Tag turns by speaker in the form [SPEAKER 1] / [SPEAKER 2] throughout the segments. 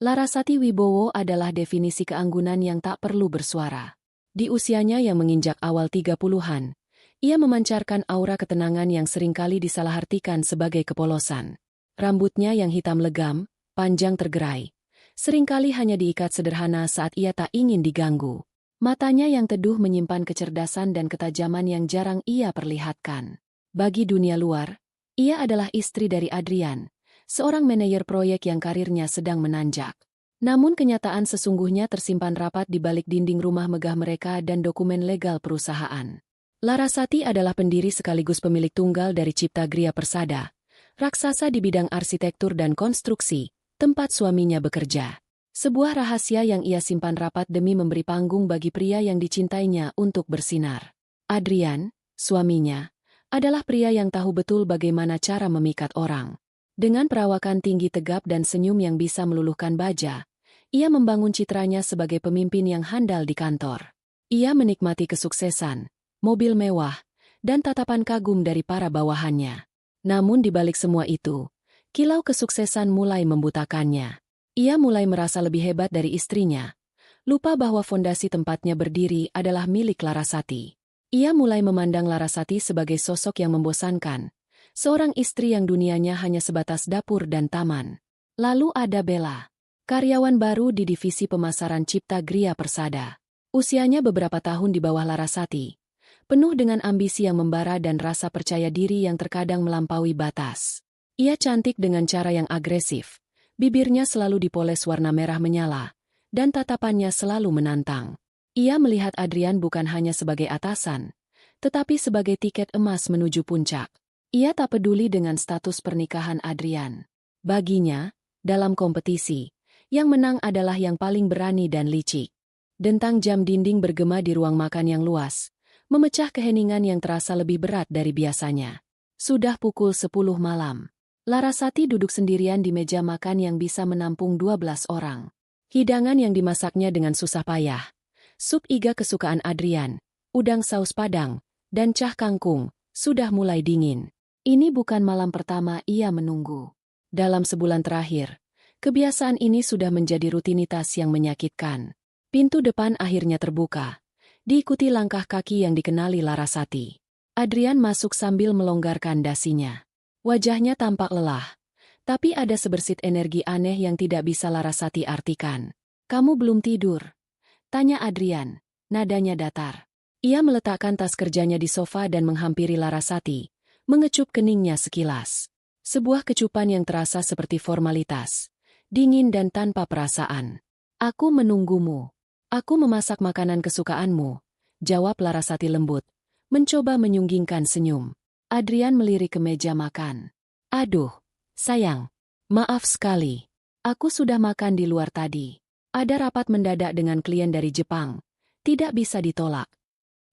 [SPEAKER 1] Larasati Wibowo adalah definisi keanggunan yang tak perlu bersuara. Di usianya yang menginjak awal 30-an, ia memancarkan aura ketenangan yang seringkali disalahartikan sebagai kepolosan. Rambutnya yang hitam legam, panjang tergerai, seringkali hanya diikat sederhana saat ia tak ingin diganggu. Matanya yang teduh menyimpan kecerdasan dan ketajaman yang jarang ia perlihatkan. Bagi dunia luar, ia adalah istri dari Adrian, seorang manajer proyek yang karirnya sedang menanjak. Namun kenyataan sesungguhnya tersimpan rapat di balik dinding rumah megah mereka dan dokumen legal perusahaan. Larasati adalah pendiri sekaligus pemilik tunggal dari Cipta Gria Persada, raksasa di bidang arsitektur dan konstruksi, tempat suaminya bekerja. Sebuah rahasia yang ia simpan rapat demi memberi panggung bagi pria yang dicintainya untuk bersinar. Adrian, suaminya, adalah pria yang tahu betul bagaimana cara memikat orang. Dengan perawakan tinggi tegap dan senyum yang bisa meluluhkan baja, ia membangun citranya sebagai pemimpin yang handal di kantor. Ia menikmati kesuksesan, mobil mewah, dan tatapan kagum dari para bawahannya. Namun di balik semua itu, kilau kesuksesan mulai membutakannya. Ia mulai merasa lebih hebat dari istrinya, lupa bahwa fondasi tempatnya berdiri adalah milik Larasati. Ia mulai memandang Larasati sebagai sosok yang membosankan, seorang istri yang dunianya hanya sebatas dapur dan taman. Lalu ada Bella, karyawan baru di divisi pemasaran Cipta Gria Persada. Usianya beberapa tahun di bawah Larasati, penuh dengan ambisi yang membara dan rasa percaya diri yang terkadang melampaui batas. Ia cantik dengan cara yang agresif. Bibirnya selalu dipoles warna merah menyala, dan tatapannya selalu menantang. Ia melihat Adrian bukan hanya sebagai atasan, tetapi sebagai tiket emas menuju puncak. Ia tak peduli dengan status pernikahan Adrian. Baginya, dalam kompetisi, yang menang adalah yang paling berani dan licik. Dentang jam dinding bergema di ruang makan yang luas, memecah keheningan yang terasa lebih berat dari biasanya. Sudah pukul 10 malam. Larasati duduk sendirian di meja makan yang bisa menampung 12 orang. Hidangan yang dimasaknya dengan susah payah, sup iga kesukaan Adrian, udang saus padang, dan cah kangkung, sudah mulai dingin. Ini bukan malam pertama ia menunggu. Dalam sebulan terakhir, kebiasaan ini sudah menjadi rutinitas yang menyakitkan. Pintu depan akhirnya terbuka, diikuti langkah kaki yang dikenali Larasati. Adrian masuk sambil melonggarkan dasinya. Wajahnya tampak lelah, tapi ada sebersit energi aneh yang tidak bisa Larasati artikan. "Kamu belum tidur?" tanya Adrian, nadanya datar. Ia meletakkan tas kerjanya di sofa dan menghampiri Larasati, mengecup keningnya sekilas. Sebuah kecupan yang terasa seperti formalitas, dingin dan tanpa perasaan. "Aku menunggumu. Aku memasak makanan kesukaanmu," jawab Larasati lembut, mencoba menyunggingkan senyum. Adrian melirik ke meja makan. "Aduh, sayang. Maaf sekali. Aku sudah makan di luar tadi. Ada rapat mendadak dengan klien dari Jepang. Tidak bisa ditolak."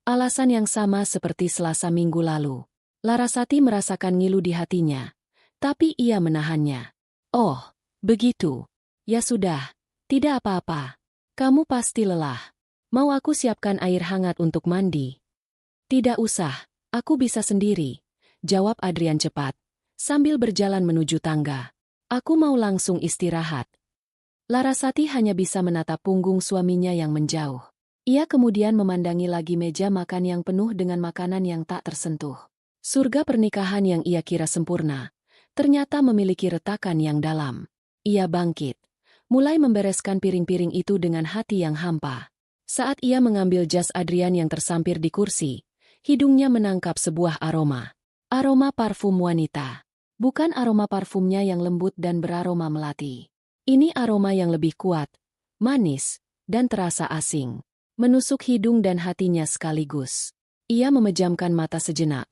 [SPEAKER 1] Alasan yang sama seperti Selasa minggu lalu. Larasati merasakan ngilu di hatinya, tapi ia menahannya. "Oh, begitu. Ya sudah, tidak apa-apa. Kamu pasti lelah. Mau aku siapkan air hangat untuk mandi?" "Tidak usah, aku bisa sendiri," jawab Adrian cepat, sambil berjalan menuju tangga. "Aku mau langsung istirahat." Larasati hanya bisa menatap punggung suaminya yang menjauh. Ia kemudian memandangi lagi meja makan yang penuh dengan makanan yang tak tersentuh. Surga pernikahan yang ia kira sempurna, ternyata memiliki retakan yang dalam. Ia bangkit, mulai membereskan piring-piring itu dengan hati yang hampa. Saat ia mengambil jas Adrian yang tersampir di kursi, hidungnya menangkap sebuah aroma. Aroma parfum wanita. Bukan aroma parfumnya yang lembut dan beraroma melati. Ini aroma yang lebih kuat, manis, dan terasa asing. Menusuk hidung dan hatinya sekaligus. Ia memejamkan mata sejenak,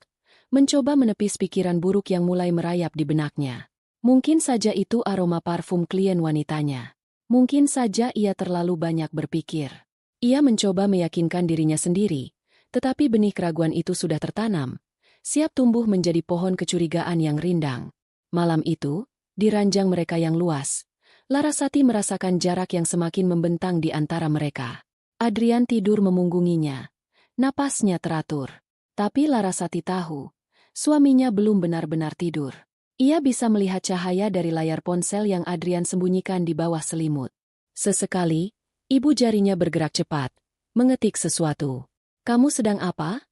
[SPEAKER 1] mencoba menepis pikiran buruk yang mulai merayap di benaknya. Mungkin saja itu aroma parfum klien wanitanya. Mungkin saja ia terlalu banyak berpikir. Ia mencoba meyakinkan dirinya sendiri, tetapi benih keraguan itu sudah tertanam, siap tumbuh menjadi pohon kecurigaan yang rindang. Malam itu, di ranjang mereka yang luas, Larasati merasakan jarak yang semakin membentang di antara mereka. Adrian tidur memunggunginya. Napasnya teratur. Tapi Larasati tahu, suaminya belum benar-benar tidur. Ia bisa melihat cahaya dari layar ponsel yang Adrian sembunyikan di bawah selimut. Sesekali, ibu jarinya bergerak cepat, mengetik sesuatu. "Kamu sedang apa?"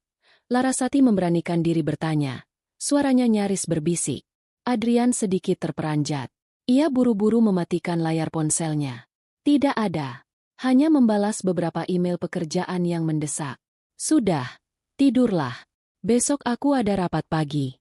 [SPEAKER 1] Larasati memberanikan diri bertanya. Suaranya nyaris berbisik. Adrian sedikit terperanjat. Ia buru-buru mematikan layar ponselnya. Tidak ada. Hanya membalas beberapa email pekerjaan yang mendesak. "Sudah, tidurlah. Besok aku ada rapat pagi."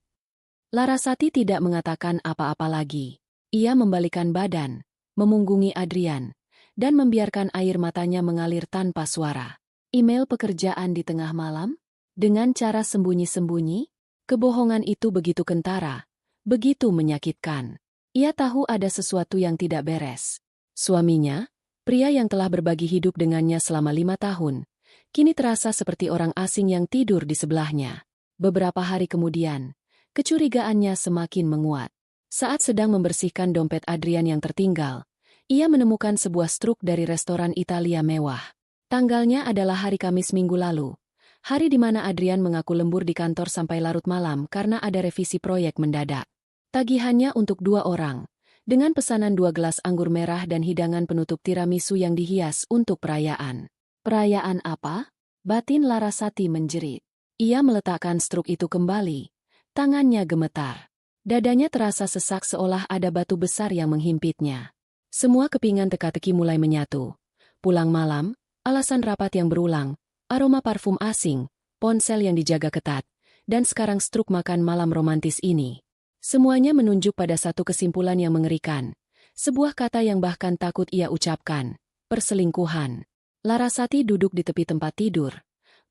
[SPEAKER 1] Larasati tidak mengatakan apa-apa lagi. Ia membalikkan badan, memunggungi Adrian, dan membiarkan air matanya mengalir tanpa suara. Email pekerjaan di tengah malam? Dengan cara sembunyi-sembunyi? Kebohongan itu begitu kentara, begitu menyakitkan. Ia tahu ada sesuatu yang tidak beres. Suaminya, pria yang telah berbagi hidup dengannya selama 5 tahun, kini terasa seperti orang asing yang tidur di sebelahnya. Beberapa hari kemudian, kecurigaannya semakin menguat. Saat sedang membersihkan dompet Adrian yang tertinggal, ia menemukan sebuah struk dari restoran Italia mewah. Tanggalnya adalah hari Kamis minggu lalu, hari di mana Adrian mengaku lembur di kantor sampai larut malam karena ada revisi proyek mendadak. Tagihannya untuk 2 orang, dengan pesanan 2 gelas anggur merah dan hidangan penutup tiramisu yang dihias untuk perayaan. Perayaan apa? Batin Larasati menjerit. Ia meletakkan struk itu kembali. Tangannya gemetar. Dadanya terasa sesak seolah ada batu besar yang menghimpitnya. Semua kepingan teka-teki mulai menyatu. Pulang malam, alasan rapat yang berulang, aroma parfum asing, ponsel yang dijaga ketat, dan sekarang struk makan malam romantis ini. Semuanya menunjuk pada satu kesimpulan yang mengerikan. Sebuah kata yang bahkan takut ia ucapkan. Perselingkuhan. Larasati duduk di tepi tempat tidur,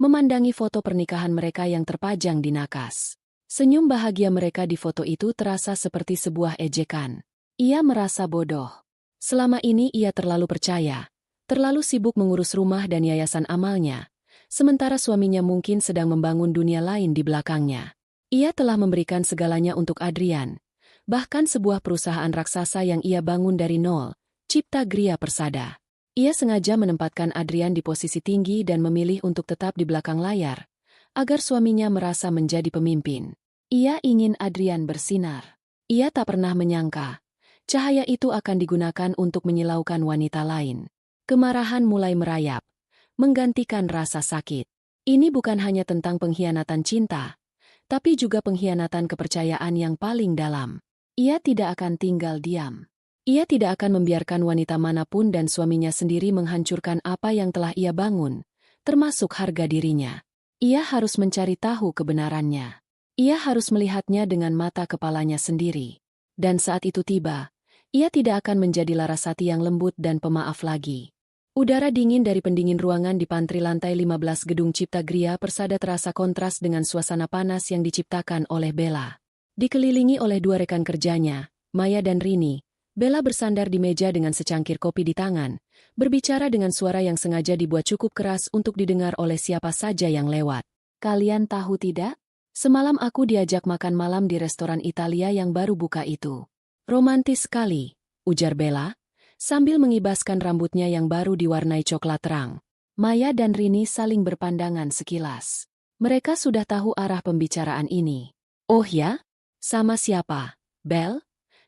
[SPEAKER 1] memandangi foto pernikahan mereka yang terpajang di nakas. Senyum bahagia mereka di foto itu terasa seperti sebuah ejekan. Ia merasa bodoh. Selama ini ia terlalu percaya, terlalu sibuk mengurus rumah dan yayasan amalnya, sementara suaminya mungkin sedang membangun dunia lain di belakangnya. Ia telah memberikan segalanya untuk Adrian, bahkan sebuah perusahaan raksasa yang ia bangun dari nol, Cipta Gria Persada. Ia sengaja menempatkan Adrian di posisi tinggi dan memilih untuk tetap di belakang layar, agar suaminya merasa menjadi pemimpin. Ia ingin Adrian bersinar. Ia tak pernah menyangka, cahaya itu akan digunakan untuk menyilaukan wanita lain. Kemarahan mulai merayap, menggantikan rasa sakit. Ini bukan hanya tentang pengkhianatan cinta, tapi juga pengkhianatan kepercayaan yang paling dalam. Ia tidak akan tinggal diam. Ia tidak akan membiarkan wanita manapun dan suaminya sendiri menghancurkan apa yang telah ia bangun, termasuk harga dirinya. Ia harus mencari tahu kebenarannya. Ia harus melihatnya dengan mata kepalanya sendiri. Dan saat itu tiba, ia tidak akan menjadi Larasati yang lembut dan pemaaf lagi. Udara dingin dari pendingin ruangan di pantry lantai 15 gedung Cipta Gria Persada terasa kontras dengan suasana panas yang diciptakan oleh Bella. Dikelilingi oleh 2 rekan kerjanya, Maya dan Rini, Bella bersandar di meja dengan secangkir kopi di tangan, berbicara dengan suara yang sengaja dibuat cukup keras untuk didengar oleh siapa saja yang lewat. "Kalian tahu tidak? Semalam aku diajak makan malam di restoran Italia yang baru buka itu. Romantis sekali," ujar Bella, sambil mengibaskan rambutnya yang baru diwarnai coklat terang. Maya dan Rini saling berpandangan sekilas. Mereka sudah tahu arah pembicaraan ini. "Oh ya? Sama siapa, Bel?"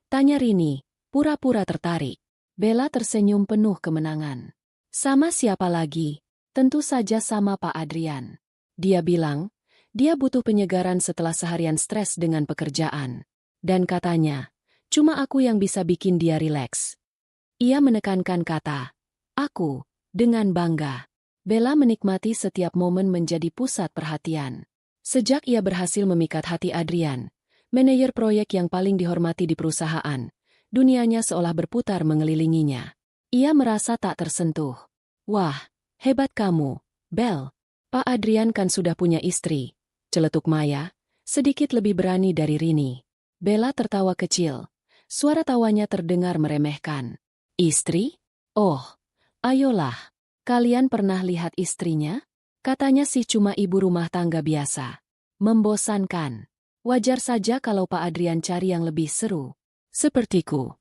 [SPEAKER 1] tanya Rini, pura-pura tertarik. Bella tersenyum penuh kemenangan. "Sama siapa lagi? Tentu saja sama Pak Adrian. Dia bilang, dia butuh penyegaran setelah seharian stres dengan pekerjaan. Dan katanya, cuma aku yang bisa bikin dia rileks." Ia menekankan kata, "aku," dengan bangga. Bella menikmati setiap momen menjadi pusat perhatian. Sejak ia berhasil memikat hati Adrian, manajer proyek yang paling dihormati di perusahaan, dunianya seolah berputar mengelilinginya. Ia merasa tak tersentuh. "Wah, hebat kamu, Bel. Pak Adrian kan sudah punya istri," celetuk Maya, sedikit lebih berani dari Rini. Bella tertawa kecil. Suara tawanya terdengar meremehkan. "Istri? Oh, ayolah. Kalian pernah lihat istrinya? Katanya sih cuma ibu rumah tangga biasa. Membosankan. Wajar saja kalau Pak Adrian cari yang lebih seru. Sepertiku."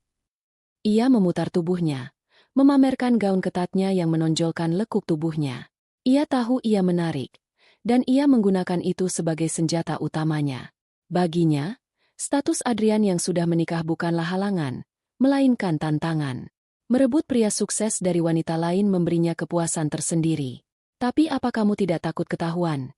[SPEAKER 1] Ia memutar tubuhnya, memamerkan gaun ketatnya yang menonjolkan lekuk tubuhnya. Ia tahu ia menarik, dan ia menggunakan itu sebagai senjata utamanya. Baginya, Status Adrian yang sudah menikah bukanlah halangan, melainkan tantangan. Merebut pria sukses dari wanita lain memberinya kepuasan tersendiri. Tapi apa kamu tidak takut ketahuan?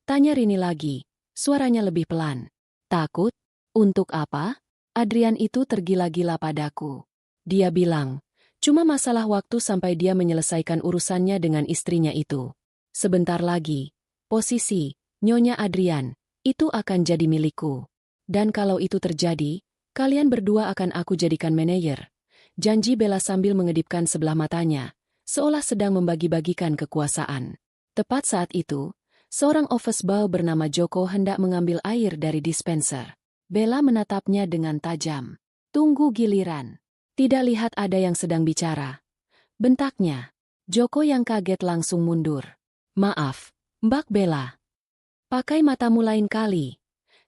[SPEAKER 1] Tanya Rini lagi, suaranya lebih pelan. Takut? Untuk apa? Adrian itu tergila-gila padaku. Dia bilang, cuma masalah waktu sampai dia menyelesaikan urusannya dengan istrinya itu. Sebentar lagi, posisi Nyonya Adrian itu akan jadi milikku. Dan kalau itu terjadi, kalian berdua akan aku jadikan manajer. Janji Bella sambil mengedipkan sebelah matanya, seolah sedang membagi-bagikan kekuasaan. Tepat saat itu, seorang office boy bernama Joko hendak mengambil air dari dispenser. Bella menatapnya dengan tajam. Tunggu giliran. Tidak lihat ada yang sedang bicara. Bentaknya. Joko yang kaget langsung mundur. Maaf, Mbak Bella. Pakai matamu lain kali.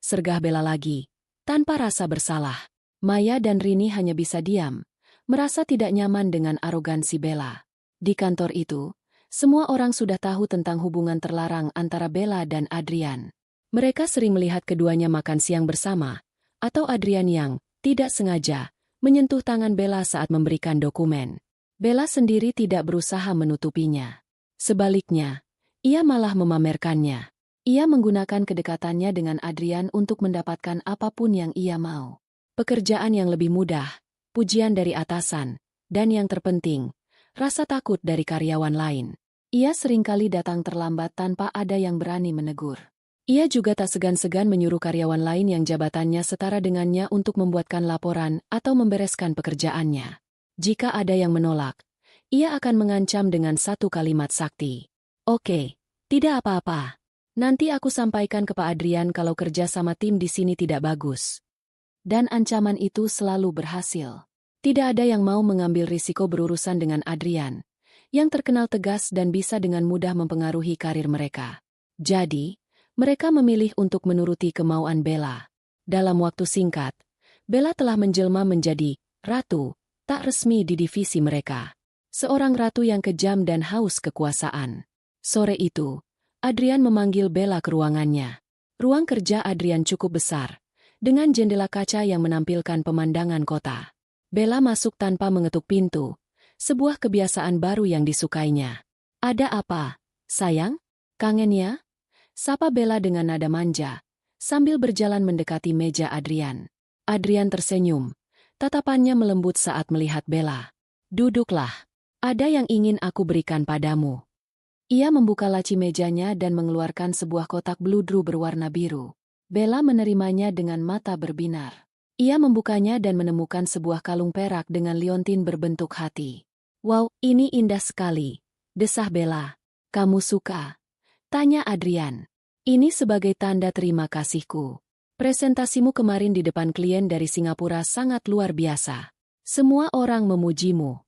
[SPEAKER 1] Sergah Bella lagi, tanpa rasa bersalah. Maya dan Rini hanya bisa diam, merasa tidak nyaman dengan arogansi Bella. Di kantor itu, semua orang sudah tahu tentang hubungan terlarang antara Bella dan Adrian. Mereka sering melihat keduanya makan siang bersama, atau Adrian yang, tidak sengaja, menyentuh tangan Bella saat memberikan dokumen. Bella sendiri tidak berusaha menutupinya. Sebaliknya, ia malah memamerkannya. Ia menggunakan kedekatannya dengan Adrian untuk mendapatkan apapun yang ia mau. Pekerjaan yang lebih mudah, pujian dari atasan, dan yang terpenting, rasa takut dari karyawan lain. Ia seringkali datang terlambat tanpa ada yang berani menegur. Ia juga tak segan-segan menyuruh karyawan lain yang jabatannya setara dengannya untuk membuatkan laporan atau membereskan pekerjaannya. Jika ada yang menolak, ia akan mengancam dengan satu kalimat sakti. Oke, tidak apa-apa. Nanti aku sampaikan ke Pak Adrian kalau kerja sama tim di sini tidak bagus. Dan ancaman itu selalu berhasil. Tidak ada yang mau mengambil risiko berurusan dengan Adrian, yang terkenal tegas dan bisa dengan mudah mempengaruhi karir mereka. Jadi, mereka memilih untuk menuruti kemauan Bella. Dalam waktu singkat, Bella telah menjelma menjadi ratu, tak resmi di divisi mereka. Seorang ratu yang kejam dan haus kekuasaan. Sore itu, Adrian memanggil Bella ke ruangannya. Ruang kerja Adrian cukup besar, dengan jendela kaca yang menampilkan pemandangan kota. Bella masuk tanpa mengetuk pintu, sebuah kebiasaan baru yang disukainya. Ada apa, sayang? Kangen ya? Sapa Bella dengan nada manja, sambil berjalan mendekati meja Adrian. Adrian tersenyum, tatapannya melembut saat melihat Bella. Duduklah, ada yang ingin aku berikan padamu. Ia membuka laci mejanya dan mengeluarkan sebuah kotak bludru berwarna biru. Bella menerimanya dengan mata berbinar. Ia membukanya dan menemukan sebuah kalung perak dengan liontin berbentuk hati. Wow, ini indah sekali, desah Bella. Kamu suka? Tanya Adrian. Ini sebagai tanda terima kasihku. Presentasimu kemarin di depan klien dari Singapura sangat luar biasa. Semua orang memujimu.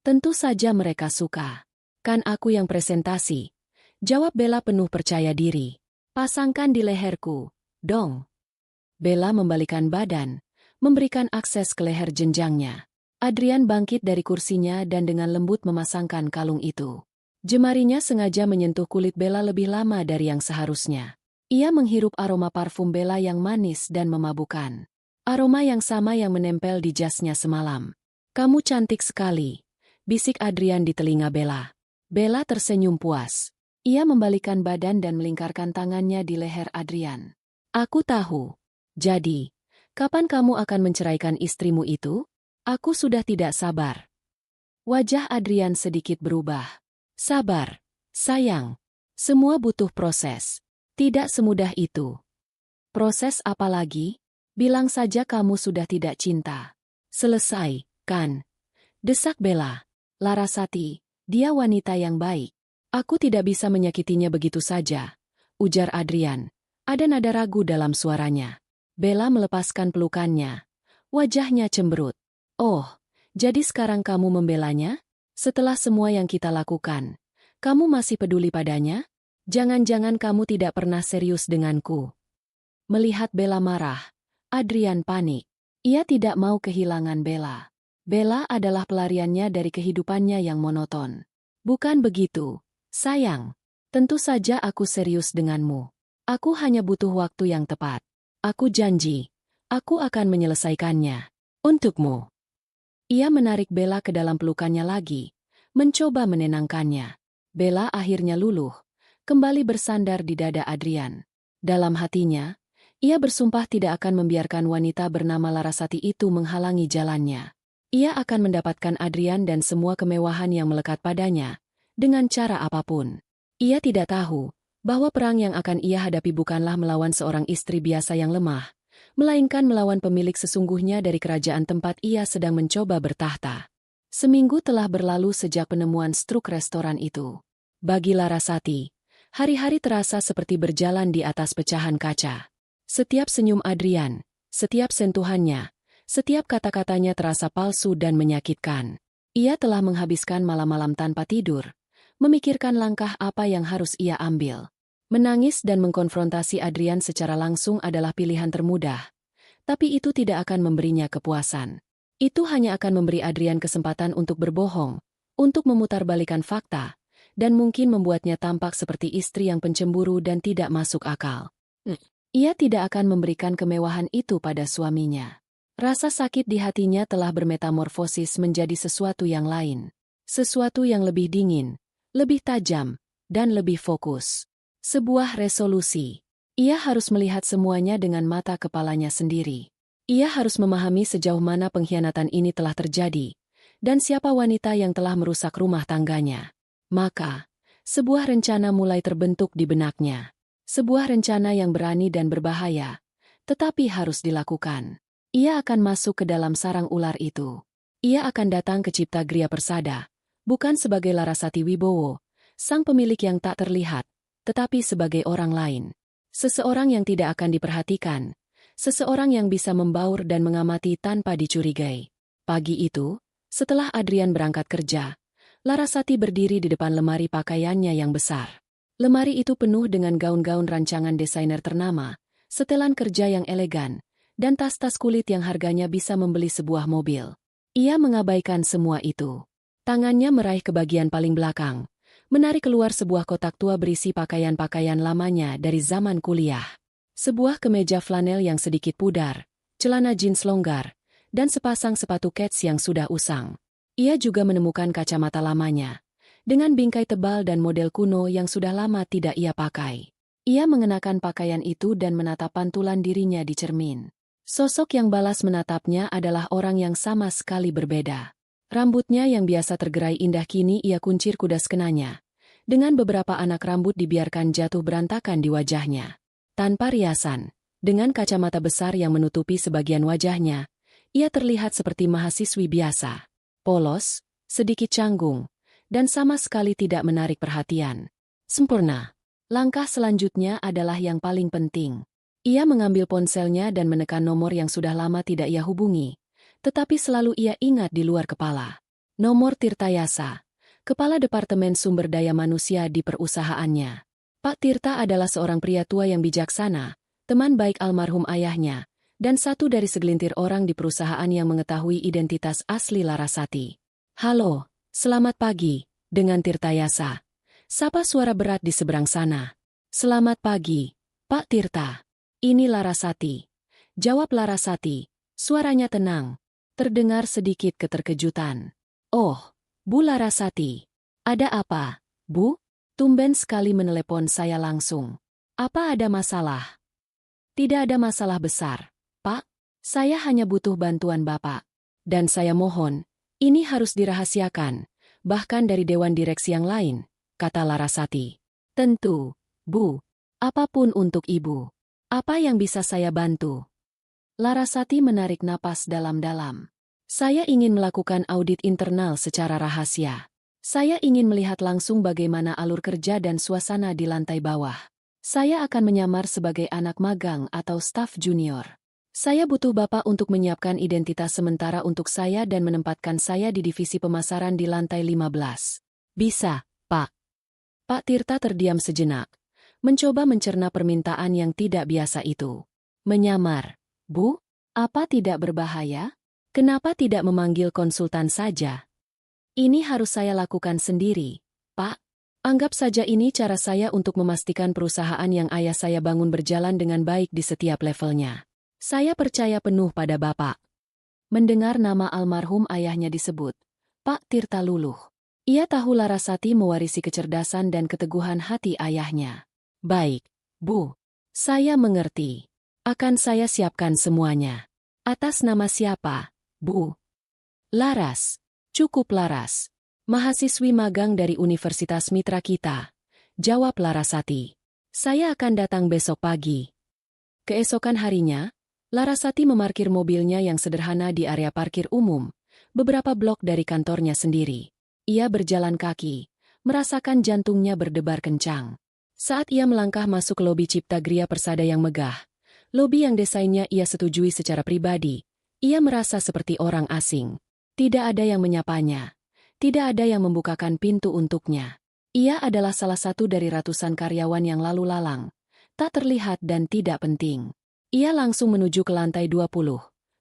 [SPEAKER 1] Tentu saja mereka suka. Kan aku yang presentasi. Jawab Bella penuh percaya diri. Pasangkan di leherku, dong. Bella membalikan badan, memberikan akses ke leher jenjangnya. Adrian bangkit dari kursinya dan dengan lembut memasangkan kalung itu. Jemarinya sengaja menyentuh kulit Bella lebih lama dari yang seharusnya. Ia menghirup aroma parfum Bella yang manis dan memabukkan. Aroma yang sama yang menempel di jasnya semalam. Kamu cantik sekali, bisik Adrian di telinga Bella. Bella tersenyum puas. Ia membalikan badan dan melingkarkan tangannya di leher Adrian. Aku tahu. Jadi, kapan kamu akan menceraikan istrimu itu? Aku sudah tidak sabar. Wajah Adrian sedikit berubah. Sabar, sayang. Semua butuh proses. Tidak semudah itu. Proses apa lagi? Bilang saja kamu sudah tidak cinta. Selesai, kan? Desak Bella. Larasati. Dia wanita yang baik. Aku tidak bisa menyakitinya begitu saja, ujar Adrian. Ada nada ragu dalam suaranya. Bella melepaskan pelukannya. Wajahnya cemberut. Oh, jadi sekarang kamu membelanya? Setelah semua yang kita lakukan, kamu masih peduli padanya? Jangan-jangan kamu tidak pernah serius denganku. Melihat Bella marah, Adrian panik. Ia tidak mau kehilangan Bella. Bella adalah pelariannya dari kehidupannya yang monoton. Bukan begitu, sayang. Tentu saja aku serius denganmu. Aku hanya butuh waktu yang tepat. Aku janji, Aku akan menyelesaikannya. Untukmu. Ia menarik Bella ke dalam pelukannya lagi, mencoba menenangkannya. Bella akhirnya luluh, kembali bersandar di dada Adrian. Dalam hatinya, ia bersumpah tidak akan membiarkan wanita bernama Larasati itu menghalangi jalannya. Ia akan mendapatkan Adrian dan semua kemewahan yang melekat padanya, dengan cara apapun. Ia tidak tahu bahwa perang yang akan ia hadapi bukanlah melawan seorang istri biasa yang lemah, melainkan melawan pemilik sesungguhnya dari kerajaan tempat ia sedang mencoba bertahta. Seminggu telah berlalu sejak penemuan struk restoran itu. Bagi Larasati, hari-hari terasa seperti berjalan di atas pecahan kaca. Setiap senyum Adrian, setiap sentuhannya, setiap kata-katanya terasa palsu dan menyakitkan. Ia telah menghabiskan malam-malam tanpa tidur, memikirkan langkah apa yang harus ia ambil. Menangis dan mengkonfrontasi Adrian secara langsung adalah pilihan termudah, tapi itu tidak akan memberinya kepuasan. Itu hanya akan memberi Adrian kesempatan untuk berbohong, untuk memutarbalikkan fakta, dan mungkin membuatnya tampak seperti istri yang pencemburu dan tidak masuk akal. Ia tidak akan memberikan kemewahan itu pada suaminya. Rasa sakit di hatinya telah bermetamorfosis menjadi sesuatu yang lain. Sesuatu yang lebih dingin, lebih tajam, dan lebih fokus. Sebuah resolusi. Ia harus melihat semuanya dengan mata kepalanya sendiri. Ia harus memahami sejauh mana pengkhianatan ini telah terjadi, dan siapa wanita yang telah merusak rumah tangganya. Maka, sebuah rencana mulai terbentuk di benaknya. Sebuah rencana yang berani dan berbahaya, tetapi harus dilakukan. Ia akan masuk ke dalam sarang ular itu. Ia akan datang ke Cipta Gria Persada, bukan sebagai Larasati Wibowo, sang pemilik yang tak terlihat, tetapi sebagai orang lain. Seseorang yang tidak akan diperhatikan, seseorang yang bisa membaur dan mengamati tanpa dicurigai. Pagi itu, setelah Adrian berangkat kerja, Larasati berdiri di depan lemari pakaiannya yang besar. Lemari itu penuh dengan gaun-gaun rancangan desainer ternama, setelan kerja yang elegan, dan tas-tas kulit yang harganya bisa membeli sebuah mobil. Ia mengabaikan semua itu. Tangannya meraih ke bagian paling belakang, menarik keluar sebuah kotak tua berisi pakaian-pakaian lamanya dari zaman kuliah. Sebuah kemeja flanel yang sedikit pudar, celana jeans longgar, dan sepasang sepatu kets yang sudah usang. Ia juga menemukan kacamata lamanya, dengan bingkai tebal dan model kuno yang sudah lama tidak ia pakai. Ia mengenakan pakaian itu dan menatap pantulan dirinya di cermin. Sosok yang balas menatapnya adalah orang yang sama sekali berbeda. Rambutnya yang biasa tergerai indah kini ia kuncir kudas kenanya. Dengan beberapa anak rambut dibiarkan jatuh berantakan di wajahnya. Tanpa riasan, dengan kacamata besar yang menutupi sebagian wajahnya, ia terlihat seperti mahasiswi biasa. Polos, sedikit canggung, dan sama sekali tidak menarik perhatian. Sempurna. Langkah selanjutnya adalah yang paling penting. Ia mengambil ponselnya dan menekan nomor yang sudah lama tidak ia hubungi, tetapi selalu ia ingat di luar kepala. Nomor Tirtayasa, Kepala Departemen Sumber Daya Manusia di perusahaannya. Pak Tirta adalah seorang pria tua yang bijaksana, teman baik almarhum ayahnya, dan satu dari segelintir orang di perusahaan yang mengetahui identitas asli Larasati. Halo, selamat pagi, dengan Tirtayasa. Sapa suara berat di seberang sana. Selamat pagi, Pak Tirta. Ini Larasati. Jawab Larasati, suaranya tenang. Terdengar sedikit keterkejutan. Oh, Bu Larasati. Ada apa, Bu? Tumben sekali menelepon saya langsung. Apa ada masalah? Tidak ada masalah besar, Pak. Saya hanya butuh bantuan Bapak. Dan saya mohon, ini harus dirahasiakan, bahkan dari Dewan Direksi yang lain, kata Larasati. Tentu, Bu. Apapun untuk Ibu. Apa yang bisa saya bantu? Larasati menarik napas dalam-dalam. Saya ingin melakukan audit internal secara rahasia. Saya ingin melihat langsung bagaimana alur kerja dan suasana di lantai bawah. Saya akan menyamar sebagai anak magang atau staf junior. Saya butuh Bapak untuk menyiapkan identitas sementara untuk saya dan menempatkan saya di divisi pemasaran di lantai 15. Bisa, Pak. Pak Tirta terdiam sejenak, mencoba mencerna permintaan yang tidak biasa itu. Menyamar, Bu? Apa tidak berbahaya? Kenapa tidak memanggil konsultan saja? Ini harus saya lakukan sendiri, Pak. Anggap saja ini cara saya untuk memastikan perusahaan yang ayah saya bangun berjalan dengan baik di setiap levelnya. Saya percaya penuh pada Bapak. Mendengar nama almarhum ayahnya disebut, Pak Tirta luluh. Ia tahu Larasati mewarisi kecerdasan dan keteguhan hati ayahnya. Baik, Bu. Saya mengerti. Akan saya siapkan semuanya. Atas nama siapa, Bu? Laras. Cukup Laras. Mahasiswi magang dari Universitas Mitra kita. Jawab Larasati. Saya akan datang besok pagi. Keesokan harinya, Larasati memarkir mobilnya yang sederhana di area parkir umum, beberapa blok dari kantornya sendiri. Ia berjalan kaki, merasakan jantungnya berdebar kencang. Saat ia melangkah masuk ke lobi Cipta Gria Persada yang megah, lobi yang desainnya ia setujui secara pribadi, ia merasa seperti orang asing. Tidak ada yang menyapanya, tidak ada yang membukakan pintu untuknya. Ia adalah salah satu dari ratusan karyawan yang lalu lalang, tak terlihat dan tidak penting. Ia langsung menuju ke lantai 20,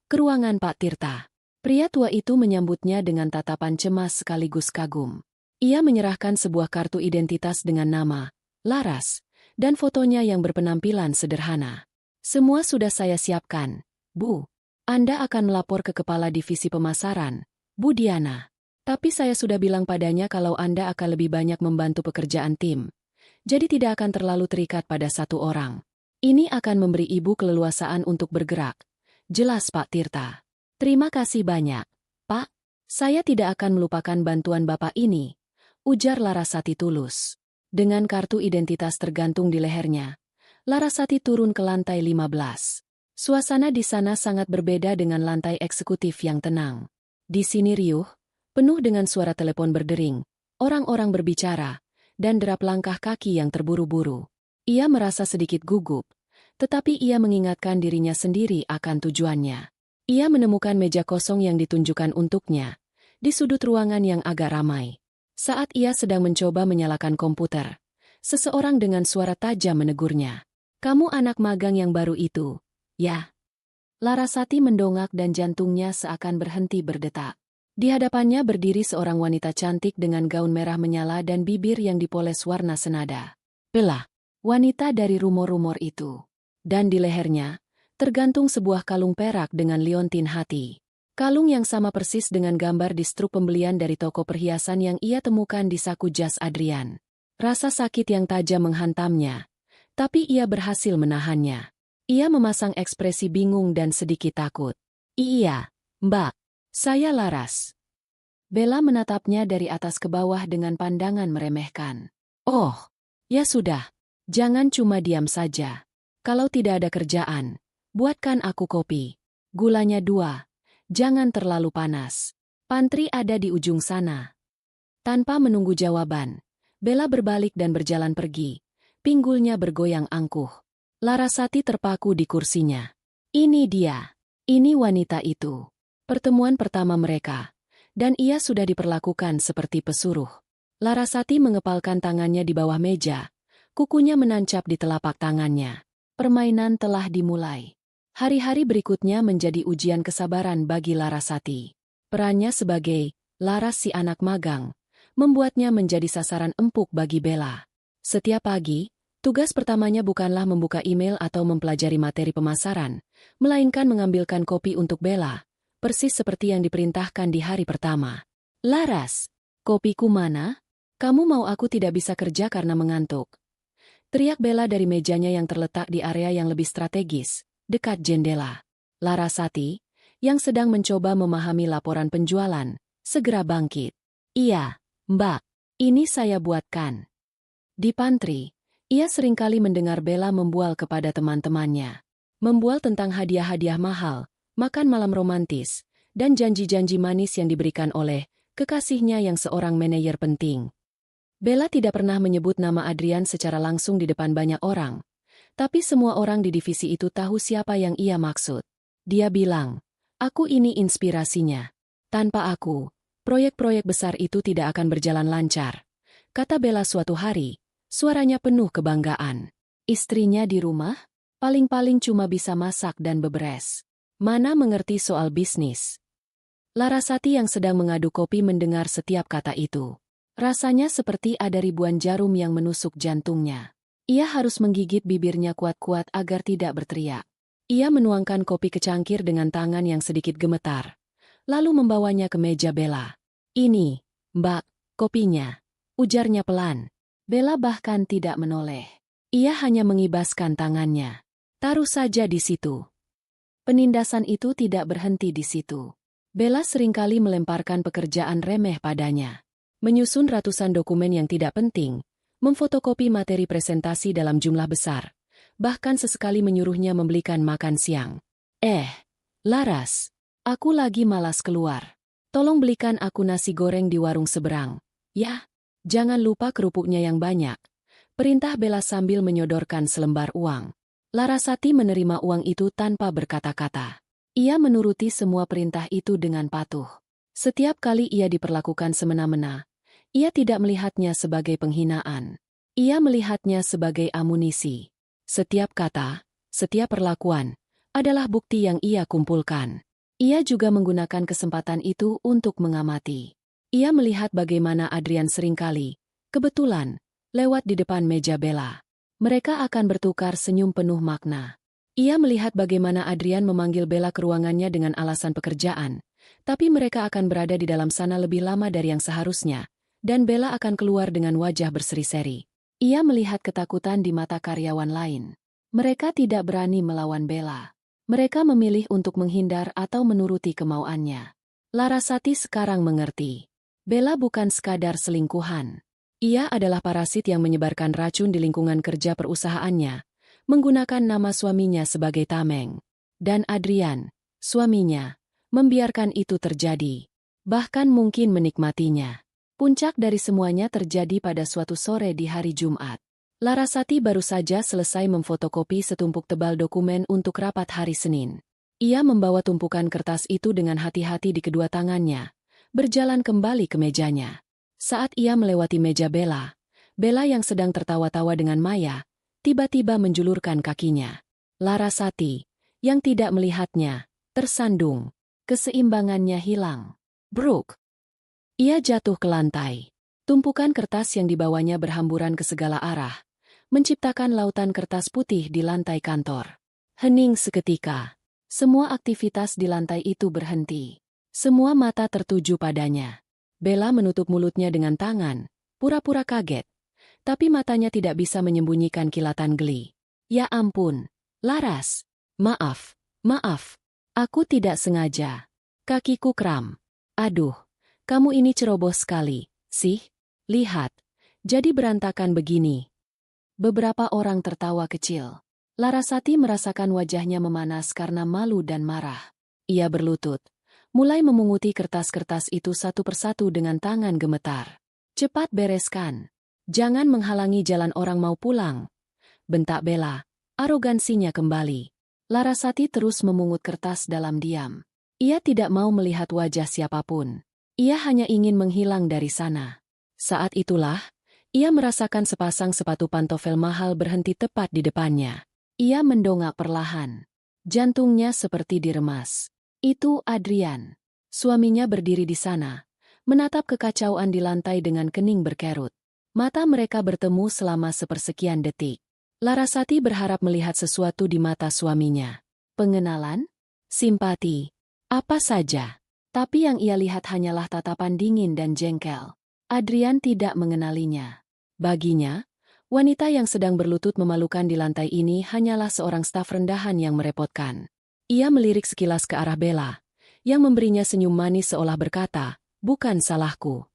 [SPEAKER 1] ke ruangan Pak Tirta. Pria tua itu menyambutnya dengan tatapan cemas sekaligus kagum. Ia menyerahkan sebuah kartu identitas dengan nama, Laras, dan fotonya yang berpenampilan sederhana. Semua sudah saya siapkan, Bu. Anda akan melapor ke Kepala Divisi Pemasaran, Bu Diana. Tapi saya sudah bilang padanya kalau Anda akan lebih banyak membantu pekerjaan tim. Jadi tidak akan terlalu terikat pada satu orang. Ini akan memberi Ibu keleluasaan untuk bergerak. Jelas Pak Tirta. Terima kasih banyak, Pak. Saya tidak akan melupakan bantuan Bapak ini, ujar Larasati tulus. Dengan kartu identitas tergantung di lehernya, Larasati turun ke lantai 15. Suasana di sana sangat berbeda dengan lantai eksekutif yang tenang. Di sini riuh, penuh dengan suara telepon berdering, orang-orang berbicara, dan derap langkah kaki yang terburu-buru. Ia merasa sedikit gugup, tetapi ia mengingatkan dirinya sendiri akan tujuannya. Ia menemukan meja kosong yang ditunjukkan untuknya, di sudut ruangan yang agak ramai. Saat ia sedang mencoba menyalakan komputer, seseorang dengan suara tajam menegurnya. Kamu anak magang yang baru itu, ya? Larasati mendongak dan jantungnya seakan berhenti berdetak. Di hadapannya berdiri seorang wanita cantik dengan gaun merah menyala dan bibir yang dipoles warna senada. Bella, wanita dari rumor-rumor itu. Dan di lehernya, tergantung sebuah kalung perak dengan liontin hati. Kalung yang sama persis dengan gambar di struk pembelian dari toko perhiasan yang ia temukan di saku jas Adrian. Rasa sakit yang tajam menghantamnya, tapi ia berhasil menahannya. Ia memasang ekspresi bingung dan sedikit takut. Iya, Mbak. Saya Laras. Bella menatapnya dari atas ke bawah dengan pandangan meremehkan. Oh, ya sudah. Jangan cuma diam saja. Kalau tidak ada kerjaan, buatkan aku kopi. Gulanya 2. Jangan terlalu panas. Pantry ada di ujung sana. Tanpa menunggu jawaban, Bella berbalik dan berjalan pergi. Pinggulnya bergoyang angkuh. Larasati terpaku di kursinya. Ini dia. Ini wanita itu. Pertemuan pertama mereka. Dan ia sudah diperlakukan seperti pesuruh. Larasati mengepalkan tangannya di bawah meja. Kukunya menancap di telapak tangannya. Permainan telah dimulai. Hari-hari berikutnya menjadi ujian kesabaran bagi Larasati. Perannya sebagai Laras si anak magang membuatnya menjadi sasaran empuk bagi Bella. Setiap pagi, tugas pertamanya bukanlah membuka email atau mempelajari materi pemasaran, melainkan mengambilkan kopi untuk Bella, persis seperti yang diperintahkan di hari pertama. Laras, kopiku mana? Kamu mau aku tidak bisa kerja karena mengantuk? Teriak Bella dari mejanya yang terletak di area yang lebih strategis, dekat jendela. Larasati, yang sedang mencoba memahami laporan penjualan, segera bangkit. Iya, Mbak, ini saya buatkan. Di pantry, ia seringkali mendengar Bella membual kepada teman-temannya. Membual tentang hadiah-hadiah mahal, makan malam romantis, dan janji-janji manis yang diberikan oleh kekasihnya yang seorang manajer penting. Bella tidak pernah menyebut nama Adrian secara langsung di depan banyak orang, tapi semua orang di divisi itu tahu siapa yang ia maksud. Dia bilang, aku ini inspirasinya. Tanpa aku, proyek-proyek besar itu tidak akan berjalan lancar. Kata Bella suatu hari, suaranya penuh kebanggaan. Istrinya di rumah, paling-paling cuma bisa masak dan beberes. Mana mengerti soal bisnis. Larasati yang sedang mengadu kopi mendengar setiap kata itu. Rasanya seperti ada ribuan jarum yang menusuk jantungnya. Ia harus menggigit bibirnya kuat-kuat agar tidak berteriak. Ia menuangkan kopi ke cangkir dengan tangan yang sedikit gemetar, lalu membawanya ke meja Bella. "Ini, Mbak, kopinya," ujarnya pelan. Bella bahkan tidak menoleh. Ia hanya mengibaskan tangannya. "Taruh saja di situ." Penindasan itu tidak berhenti di situ. Bella seringkali melemparkan pekerjaan remeh padanya. Menyusun ratusan dokumen yang tidak penting, memfotokopi materi presentasi dalam jumlah besar, bahkan sesekali menyuruhnya membelikan makan siang. Laras, aku lagi malas keluar. Tolong belikan aku nasi goreng di warung seberang. Ya, jangan lupa kerupuknya yang banyak," perintah Bella sambil menyodorkan selembar uang. Larasati menerima uang itu tanpa berkata-kata. Ia menuruti semua perintah itu dengan patuh. Setiap kali ia diperlakukan semena-mena, ia tidak melihatnya sebagai penghinaan. Ia melihatnya sebagai amunisi. Setiap kata, setiap perlakuan, adalah bukti yang ia kumpulkan. Ia juga menggunakan kesempatan itu untuk mengamati. Ia melihat bagaimana Adrian seringkali, kebetulan, lewat di depan meja Bella. Mereka akan bertukar senyum penuh makna. Ia melihat bagaimana Adrian memanggil Bella ke ruangannya dengan alasan pekerjaan, tapi mereka akan berada di dalam sana lebih lama dari yang seharusnya, dan Bella akan keluar dengan wajah berseri-seri. Ia melihat ketakutan di mata karyawan lain. Mereka tidak berani melawan Bella. Mereka memilih untuk menghindar atau menuruti kemauannya. Larasati sekarang mengerti. Bella bukan sekadar selingkuhan. Ia adalah parasit yang menyebarkan racun di lingkungan kerja perusahaannya, menggunakan nama suaminya sebagai tameng. Dan Adrian, suaminya, membiarkan itu terjadi. Bahkan mungkin menikmatinya. Puncak dari semuanya terjadi pada suatu sore di hari Jumat. Larasati baru saja selesai memfotokopi setumpuk tebal dokumen untuk rapat hari Senin. Ia membawa tumpukan kertas itu dengan hati-hati di kedua tangannya, berjalan kembali ke mejanya. Saat ia melewati meja Bella yang sedang tertawa-tawa dengan Maya, tiba-tiba menjulurkan kakinya. Larasati, yang tidak melihatnya, tersandung. Keseimbangannya hilang. Bruk! Ia jatuh ke lantai. Tumpukan kertas yang dibawanya berhamburan ke segala arah, menciptakan lautan kertas putih di lantai kantor. Hening seketika. Semua aktivitas di lantai itu berhenti. Semua mata tertuju padanya. Bella menutup mulutnya dengan tangan, pura-pura kaget. Tapi matanya tidak bisa menyembunyikan kilatan geli. "Ya ampun, Laras. Maaf. Aku tidak sengaja. Kakiku kram. Aduh, kamu ini ceroboh sekali, sih. Lihat, jadi berantakan begini." Beberapa orang tertawa kecil. Larasati merasakan wajahnya memanas karena malu dan marah. Ia berlutut, mulai memunguti kertas-kertas itu satu persatu dengan tangan gemetar. "Cepat bereskan. Jangan menghalangi jalan orang mau pulang," bentak Bella, arogansinya kembali. Larasati terus memungut kertas dalam diam. Ia tidak mau melihat wajah siapapun. Ia hanya ingin menghilang dari sana. Saat itulah, ia merasakan sepasang sepatu pantofel mahal berhenti tepat di depannya. Ia mendongak perlahan. Jantungnya seperti diremas. Itu Adrian. Suaminya berdiri di sana, menatap kekacauan di lantai dengan kening berkerut. Mata mereka bertemu selama sepersekian detik. Larasati berharap melihat sesuatu di mata suaminya. Pengenalan? Simpati? Apa saja. Tapi yang ia lihat hanyalah tatapan dingin dan jengkel. Adrian tidak mengenalinya. Baginya, wanita yang sedang berlutut memalukan di lantai ini hanyalah seorang staf rendahan yang merepotkan. Ia melirik sekilas ke arah Bella, yang memberinya senyum manis seolah berkata, "Bukan salahku."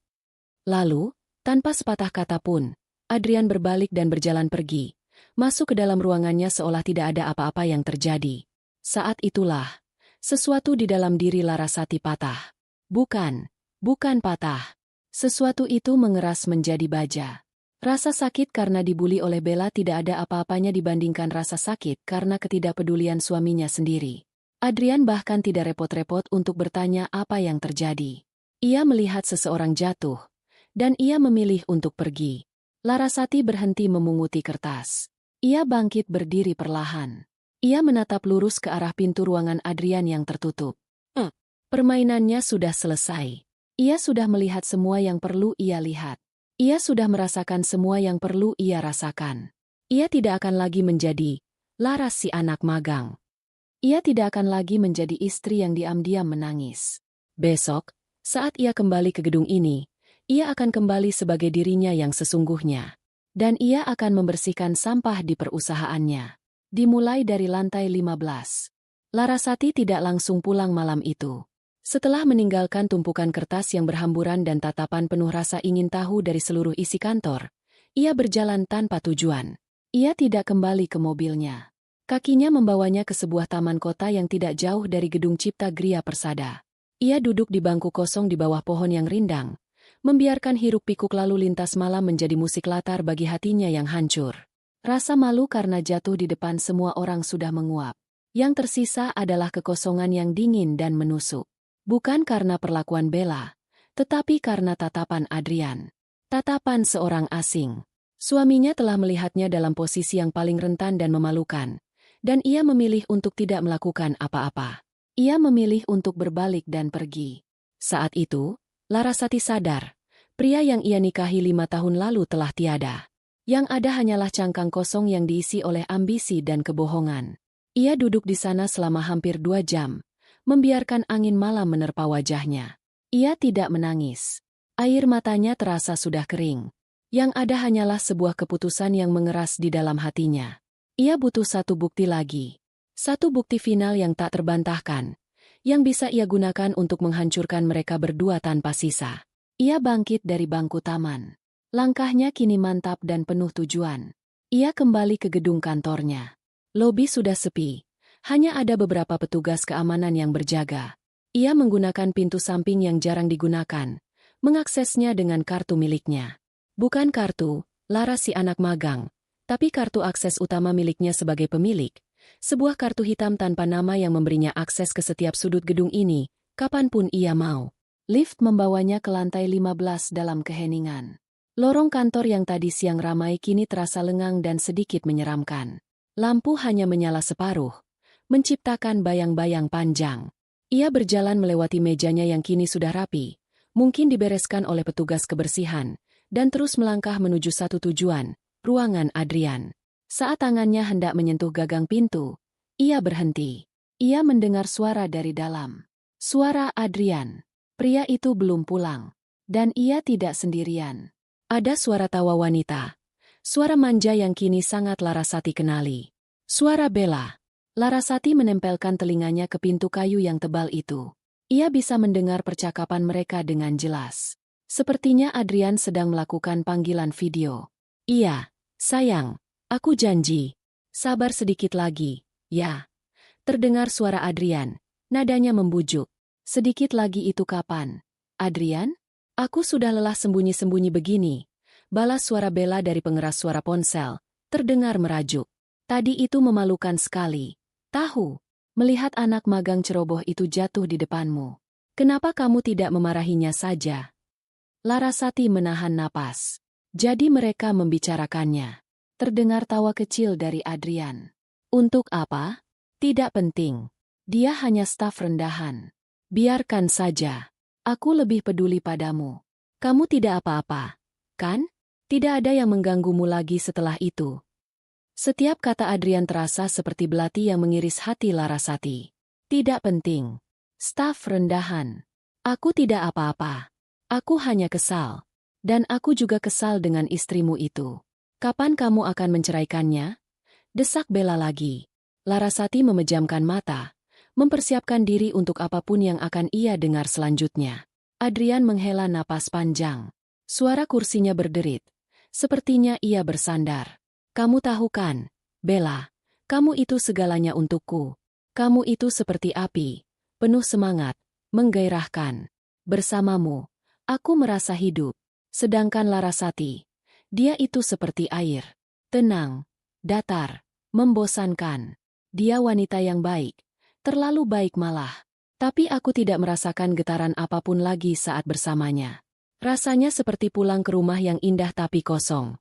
[SPEAKER 1] Lalu, tanpa sepatah kata pun, Adrian berbalik dan berjalan pergi, masuk ke dalam ruangannya seolah tidak ada apa-apa yang terjadi. Saat itulah, sesuatu di dalam diri Larasati patah. Bukan patah. Sesuatu itu mengeras menjadi baja. Rasa sakit karena dibuli oleh Bella tidak ada apa-apanya dibandingkan rasa sakit karena ketidakpedulian suaminya sendiri. Adrian bahkan tidak repot-repot untuk bertanya apa yang terjadi. Ia melihat seseorang jatuh, dan ia memilih untuk pergi. Larasati berhenti memunguti kertas. Ia bangkit berdiri perlahan. Ia menatap lurus ke arah pintu ruangan Adrian yang tertutup. Permainannya sudah selesai. Ia sudah melihat semua yang perlu ia lihat. Ia sudah merasakan semua yang perlu ia rasakan. Ia tidak akan lagi menjadi Laras si anak magang. Ia tidak akan lagi menjadi istri yang diam-diam menangis. Besok, saat ia kembali ke gedung ini, ia akan kembali sebagai dirinya yang sesungguhnya. Dan ia akan membersihkan sampah di perusahaannya. Dimulai dari lantai 15. Larasati tidak langsung pulang malam itu. Setelah meninggalkan tumpukan kertas yang berhamburan dan tatapan penuh rasa ingin tahu dari seluruh isi kantor, ia berjalan tanpa tujuan. Ia tidak kembali ke mobilnya. Kakinya membawanya ke sebuah taman kota yang tidak jauh dari gedung Cipta Gria Persada. Ia duduk di bangku kosong di bawah pohon yang rindang, membiarkan hiruk-pikuk lalu lintas malam menjadi musik latar bagi hatinya yang hancur. Rasa malu karena jatuh di depan semua orang sudah menguap. Yang tersisa adalah kekosongan yang dingin dan menusuk. Bukan karena perlakuan Bella, tetapi karena tatapan Adrian. Tatapan seorang asing. Suaminya telah melihatnya dalam posisi yang paling rentan dan memalukan. Dan ia memilih untuk tidak melakukan apa-apa. Ia memilih untuk berbalik dan pergi. Saat itu, Larasati sadar, pria yang ia nikahi 5 tahun lalu telah tiada. Yang ada hanyalah cangkang kosong yang diisi oleh ambisi dan kebohongan. Ia duduk di sana selama hampir 2 jam, membiarkan angin malam menerpa wajahnya. Ia tidak menangis. Air matanya terasa sudah kering. Yang ada hanyalah sebuah keputusan yang mengeras di dalam hatinya. Ia butuh satu bukti lagi. Satu bukti final yang tak terbantahkan. Yang bisa ia gunakan untuk menghancurkan mereka berdua tanpa sisa. Ia bangkit dari bangku taman. Langkahnya kini mantap dan penuh tujuan. Ia kembali ke gedung kantornya. Lobi sudah sepi. Hanya ada beberapa petugas keamanan yang berjaga. Ia menggunakan pintu samping yang jarang digunakan. Mengaksesnya dengan kartu miliknya. Bukan kartu, Laras si anak magang. Tapi kartu akses utama miliknya sebagai pemilik, sebuah kartu hitam tanpa nama yang memberinya akses ke setiap sudut gedung ini, kapanpun ia mau. Lift membawanya ke lantai 15 dalam keheningan. Lorong kantor yang tadi siang ramai kini terasa lengang dan sedikit menyeramkan. Lampu hanya menyala separuh, menciptakan bayang-bayang panjang. Ia berjalan melewati mejanya yang kini sudah rapi, mungkin dibereskan oleh petugas kebersihan, dan terus melangkah menuju satu tujuan, ruangan Adrian. Saat tangannya hendak menyentuh gagang pintu, ia berhenti. Ia mendengar suara dari dalam. Suara Adrian. Pria itu belum pulang. Dan ia tidak sendirian. Ada suara tawa wanita. Suara manja yang kini sangat Larasati kenali. Suara Bella. Larasati menempelkan telinganya ke pintu kayu yang tebal itu. Ia bisa mendengar percakapan mereka dengan jelas. Sepertinya Adrian sedang melakukan panggilan video. Iya, sayang, aku janji. Sabar sedikit lagi, ya. Terdengar suara Adrian, nadanya membujuk. Sedikit lagi itu kapan? Adrian? Aku sudah lelah sembunyi-sembunyi begini. Balas suara Bella dari pengeras suara ponsel, terdengar merajuk. Tadi itu memalukan sekali. Tahu, melihat anak magang ceroboh itu jatuh di depanmu. Kenapa kamu tidak memarahinya saja? Larasati menahan napas. Jadi mereka membicarakannya. Terdengar tawa kecil dari Adrian. Untuk apa? Tidak penting. Dia hanya staf rendahan. Biarkan saja. Aku lebih peduli padamu. Kamu tidak apa-apa, kan? Tidak ada yang mengganggumu lagi setelah itu. Setiap kata Adrian terasa seperti belati yang mengiris hati Larasati. Tidak penting. Staf rendahan. Aku tidak apa-apa. Aku hanya kesal. Dan aku juga kesal dengan istrimu itu. Kapan kamu akan menceraikannya? Desak Bella lagi. Larasati memejamkan mata, mempersiapkan diri untuk apapun yang akan ia dengar selanjutnya. Adrian menghela napas panjang. Suara kursinya berderit. Sepertinya ia bersandar. Kamu tahu kan, Bella, kamu itu segalanya untukku. Kamu itu seperti api, penuh semangat, menggairahkan. Bersamamu, aku merasa hidup. Sedangkan Larasati, dia itu seperti air. Tenang, datar, membosankan. Dia wanita yang baik, terlalu baik malah. Tapi aku tidak merasakan getaran apapun lagi saat bersamanya. Rasanya seperti pulang ke rumah yang indah tapi kosong.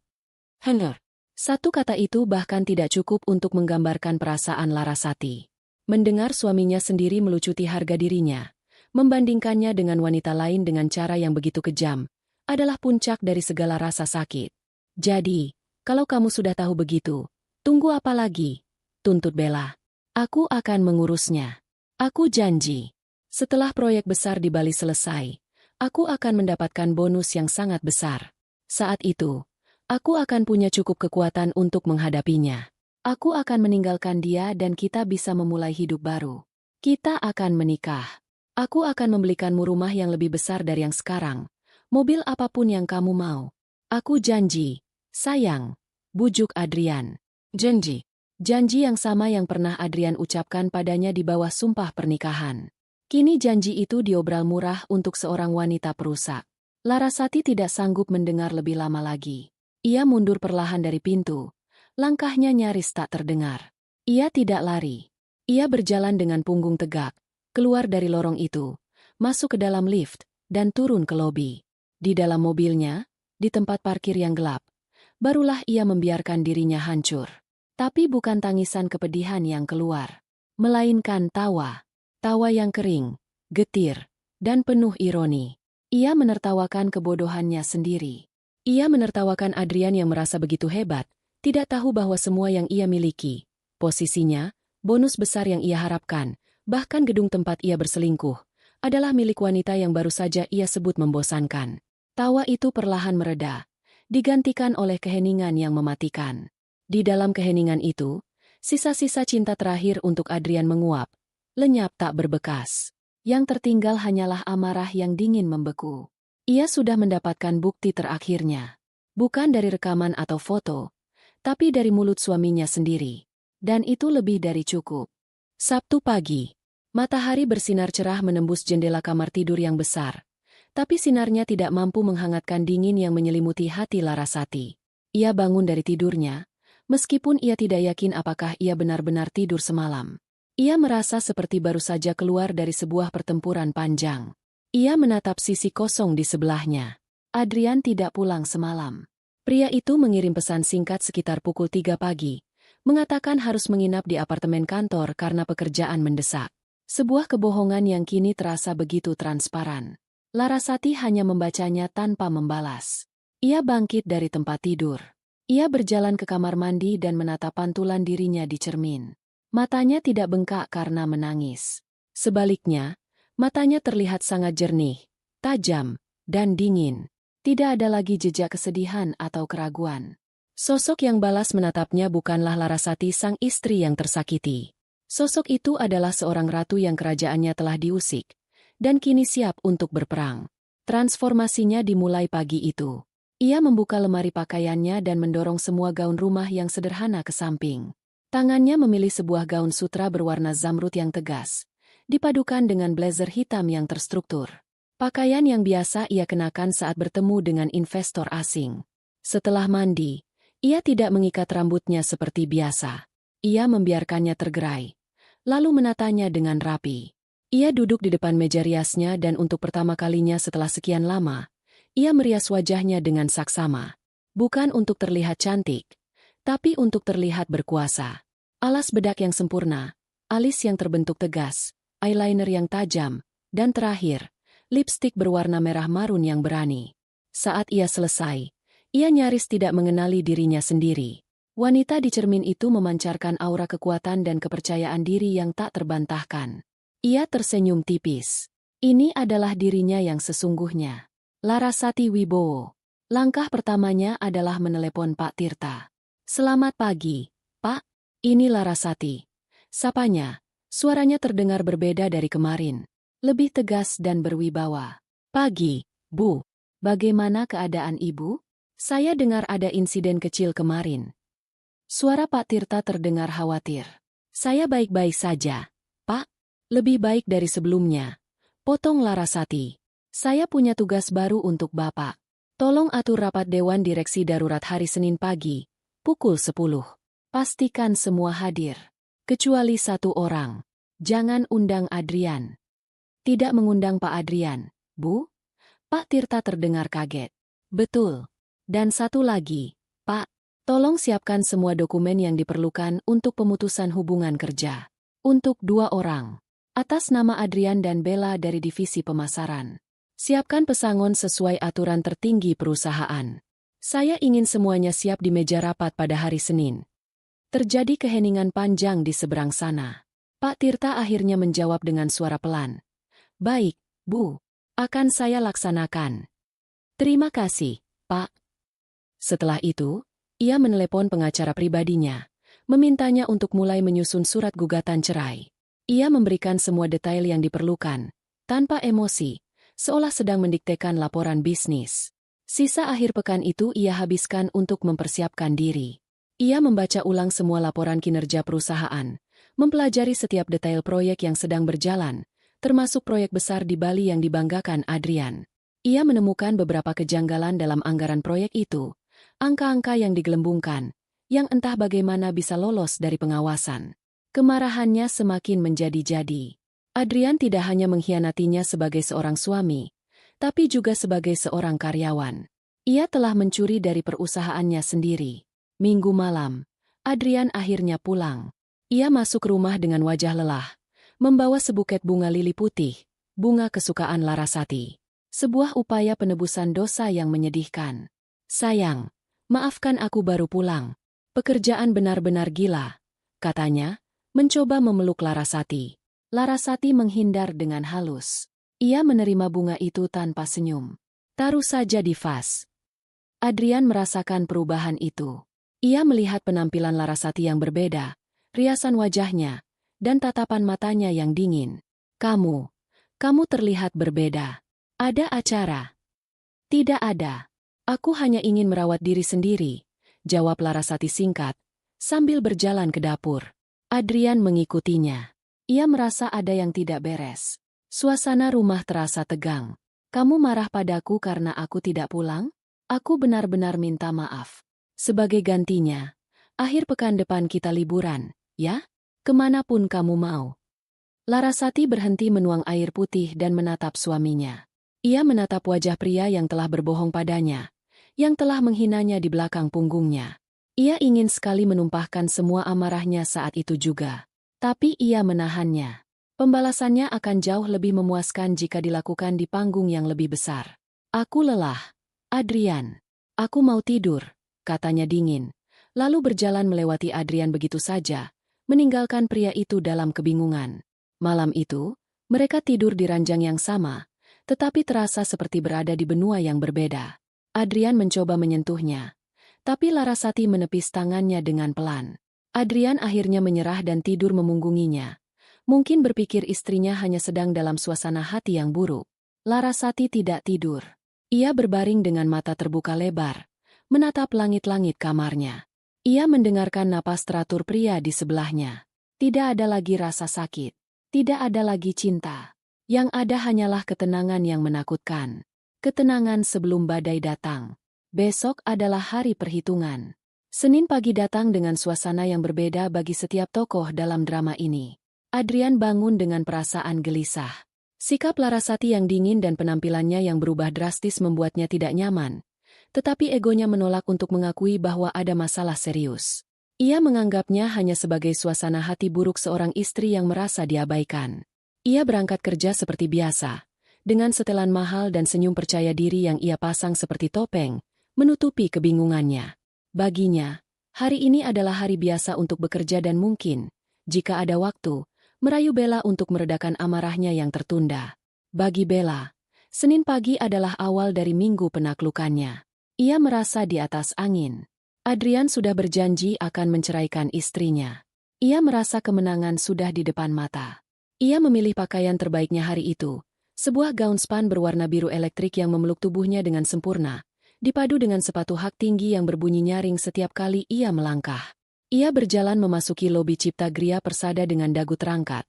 [SPEAKER 1] Hanger. Satu kata itu bahkan tidak cukup untuk menggambarkan perasaan Larasati. Mendengar suaminya sendiri melucuti harga dirinya, membandingkannya dengan wanita lain dengan cara yang begitu kejam, adalah puncak dari segala rasa sakit. Jadi, kalau kamu sudah tahu begitu, tunggu apa lagi? Tuntut Bella. Aku akan mengurusnya. Aku janji. Setelah proyek besar di Bali selesai, aku akan mendapatkan bonus yang sangat besar. Saat itu, aku akan punya cukup kekuatan untuk menghadapinya. Aku akan meninggalkan dia dan kita bisa memulai hidup baru. Kita akan menikah. Aku akan membelikanmu rumah yang lebih besar dari yang sekarang. Mobil apapun yang kamu mau. Aku janji. Sayang. Bujuk Adrian. Janji. Janji yang sama yang pernah Adrian ucapkan padanya di bawah sumpah pernikahan. Kini janji itu diobral murah untuk seorang wanita perusak. Larasati tidak sanggup mendengar lebih lama lagi. Ia mundur perlahan dari pintu. Langkahnya nyaris tak terdengar. Ia tidak lari. Ia berjalan dengan punggung tegak, keluar dari lorong itu, masuk ke dalam lift, dan turun ke lobi. Di dalam mobilnya, di tempat parkir yang gelap, barulah ia membiarkan dirinya hancur. Tapi bukan tangisan kepedihan yang keluar, melainkan tawa. Tawa yang kering, getir, dan penuh ironi. Ia menertawakan kebodohannya sendiri. Ia menertawakan Adrian yang merasa begitu hebat, tidak tahu bahwa semua yang ia miliki, posisinya, bonus besar yang ia harapkan, bahkan gedung tempat ia berselingkuh, adalah milik wanita yang baru saja ia sebut membosankan. Tawa itu perlahan mereda, digantikan oleh keheningan yang mematikan. Di dalam keheningan itu, sisa-sisa cinta terakhir untuk Adrian menguap, lenyap tak berbekas. Yang tertinggal hanyalah amarah yang dingin membeku. Ia sudah mendapatkan bukti terakhirnya. Bukan dari rekaman atau foto, tapi dari mulut suaminya sendiri. Dan itu lebih dari cukup. Sabtu pagi. Matahari bersinar cerah menembus jendela kamar tidur yang besar. Tapi sinarnya tidak mampu menghangatkan dingin yang menyelimuti hati Larasati. Ia bangun dari tidurnya, meskipun ia tidak yakin apakah ia benar-benar tidur semalam. Ia merasa seperti baru saja keluar dari sebuah pertempuran panjang. Ia menatap sisi kosong di sebelahnya. Adrian tidak pulang semalam. Pria itu mengirim pesan singkat sekitar pukul 3 pagi, mengatakan harus menginap di apartemen kantor karena pekerjaan mendesak. Sebuah kebohongan yang kini terasa begitu transparan. Larasati hanya membacanya tanpa membalas. Ia bangkit dari tempat tidur. Ia berjalan ke kamar mandi dan menatap pantulan dirinya di cermin. Matanya tidak bengkak karena menangis. Sebaliknya, matanya terlihat sangat jernih, tajam, dan dingin. Tidak ada lagi jejak kesedihan atau keraguan. Sosok yang balas menatapnya bukanlah Larasati sang istri yang tersakiti. Sosok itu adalah seorang ratu yang kerajaannya telah diusik, dan kini siap untuk berperang. Transformasinya dimulai pagi itu. Ia membuka lemari pakaiannya dan mendorong semua gaun rumah yang sederhana ke samping. Tangannya memilih sebuah gaun sutra berwarna zamrud yang tegas, dipadukan dengan blazer hitam yang terstruktur. Pakaian yang biasa ia kenakan saat bertemu dengan investor asing. Setelah mandi, ia tidak mengikat rambutnya seperti biasa. Ia membiarkannya tergerai, lalu menatanya dengan rapi. Ia duduk di depan meja riasnya dan untuk pertama kalinya setelah sekian lama, ia merias wajahnya dengan saksama. Bukan untuk terlihat cantik, tapi untuk terlihat berkuasa. Alas bedak yang sempurna, alis yang terbentuk tegas, eyeliner yang tajam, dan terakhir, lipstik berwarna merah marun yang berani. Saat ia selesai, ia nyaris tidak mengenali dirinya sendiri. Wanita di cermin itu memancarkan aura kekuatan dan kepercayaan diri yang tak terbantahkan. Ia tersenyum tipis. Ini adalah dirinya yang sesungguhnya. Larasati Wibowo. Langkah pertamanya adalah menelepon Pak Tirta. "Selamat pagi, Pak. Ini Larasati." Sapanya, suaranya terdengar berbeda dari kemarin. Lebih tegas dan berwibawa. "Pagi, Bu. Bagaimana keadaan Ibu? Saya dengar ada insiden kecil kemarin." Suara Pak Tirta terdengar khawatir. "Saya baik-baik saja, Pak. Lebih baik dari sebelumnya," potong Larasati. "Saya punya tugas baru untuk Bapak. Tolong atur rapat Dewan Direksi Darurat hari Senin pagi, pukul 10. Pastikan semua hadir. Kecuali satu orang. Jangan undang Adrian." "Tidak mengundang Pak Adrian, Bu?" Pak Tirta terdengar kaget. "Betul. Dan satu lagi, Pak. Tolong siapkan semua dokumen yang diperlukan untuk pemutusan hubungan kerja. Untuk 2 orang. Atas nama Adrian dan Bella dari Divisi Pemasaran. Siapkan pesangon sesuai aturan tertinggi perusahaan. Saya ingin semuanya siap di meja rapat pada hari Senin." Terjadi keheningan panjang di seberang sana. Pak Tirta akhirnya menjawab dengan suara pelan. Baik, Bu. Akan saya laksanakan. Terima kasih, Pak. Setelah itu, ia menelepon pengacara pribadinya, memintanya untuk mulai menyusun surat gugatan cerai. Ia memberikan semua detail yang diperlukan, tanpa emosi, seolah sedang mendiktekan laporan bisnis. Sisa akhir pekan itu ia habiskan untuk mempersiapkan diri. Ia membaca ulang semua laporan kinerja perusahaan, mempelajari setiap detail proyek yang sedang berjalan, termasuk proyek besar di Bali yang dibanggakan Adrian. Ia menemukan beberapa kejanggalan dalam anggaran proyek itu, angka-angka yang digelembungkan, yang entah bagaimana bisa lolos dari pengawasan. Kemarahannya semakin menjadi-jadi. Adrian tidak hanya mengkhianatinya sebagai seorang suami, tapi juga sebagai seorang karyawan. Ia telah mencuri dari perusahaannya sendiri. Minggu malam, Adrian akhirnya pulang. Ia masuk rumah dengan wajah lelah, membawa sebuket bunga lili putih, bunga kesukaan Larasati. Sebuah upaya penebusan dosa yang menyedihkan. Sayang, maafkan aku baru pulang. Pekerjaan benar-benar gila, katanya, mencoba memeluk Larasati. Larasati menghindar dengan halus. Ia menerima bunga itu tanpa senyum. Taruh saja di vas. Adrian merasakan perubahan itu. Ia melihat penampilan Larasati yang berbeda, riasan wajahnya, dan tatapan matanya yang dingin. Kamu terlihat berbeda. Ada acara? Tidak ada. Aku hanya ingin merawat diri sendiri, jawab Larasati singkat, sambil berjalan ke dapur. Adrian mengikutinya. Ia merasa ada yang tidak beres. Suasana rumah terasa tegang. Kamu marah padaku karena aku tidak pulang? Aku benar-benar minta maaf. Sebagai gantinya, akhir pekan depan kita liburan, ya? Kemanapun kamu mau. Larasati berhenti menuang air putih dan menatap suaminya. Ia menatap wajah pria yang telah berbohong padanya, yang telah menghinanya di belakang punggungnya. Ia ingin sekali menumpahkan semua amarahnya saat itu juga. Tapi ia menahannya. Pembalasannya akan jauh lebih memuaskan jika dilakukan di panggung yang lebih besar. Aku lelah, Adrian. Aku mau tidur, katanya dingin. Lalu berjalan melewati Adrian begitu saja, meninggalkan pria itu dalam kebingungan. Malam itu, mereka tidur di ranjang yang sama, tetapi terasa seperti berada di benua yang berbeda. Adrian mencoba menyentuhnya, tapi Larasati menepis tangannya dengan pelan. Adrian akhirnya menyerah dan tidur memunggunginya. Mungkin berpikir istrinya hanya sedang dalam suasana hati yang buruk. Larasati tidak tidur. Ia berbaring dengan mata terbuka lebar, menatap langit-langit kamarnya. Ia mendengarkan napas teratur pria di sebelahnya. Tidak ada lagi rasa sakit. Tidak ada lagi cinta. Yang ada hanyalah ketenangan yang menakutkan. Ketenangan sebelum badai datang. Besok adalah hari perhitungan. Senin pagi datang dengan suasana yang berbeda bagi setiap tokoh dalam drama ini. Adrian bangun dengan perasaan gelisah. Sikap Larasati yang dingin dan penampilannya yang berubah drastis membuatnya tidak nyaman. Tetapi egonya menolak untuk mengakui bahwa ada masalah serius. Ia menganggapnya hanya sebagai suasana hati buruk seorang istri yang merasa diabaikan. Ia berangkat kerja seperti biasa, dengan setelan mahal dan senyum percaya diri yang ia pasang seperti topeng, menutupi kebingungannya. Baginya, hari ini adalah hari biasa untuk bekerja dan mungkin, jika ada waktu, merayu Bella untuk meredakan amarahnya yang tertunda. Bagi Bella, Senin pagi adalah awal dari minggu penaklukannya. Ia merasa di atas angin. Adrian sudah berjanji akan menceraikan istrinya. Ia merasa kemenangan sudah di depan mata. Ia memilih pakaian terbaiknya hari itu, sebuah gaun span berwarna biru elektrik yang memeluk tubuhnya dengan sempurna, dipadu dengan sepatu hak tinggi yang berbunyi nyaring setiap kali ia melangkah. Ia berjalan memasuki lobi Cipta Gria Persada dengan dagu terangkat,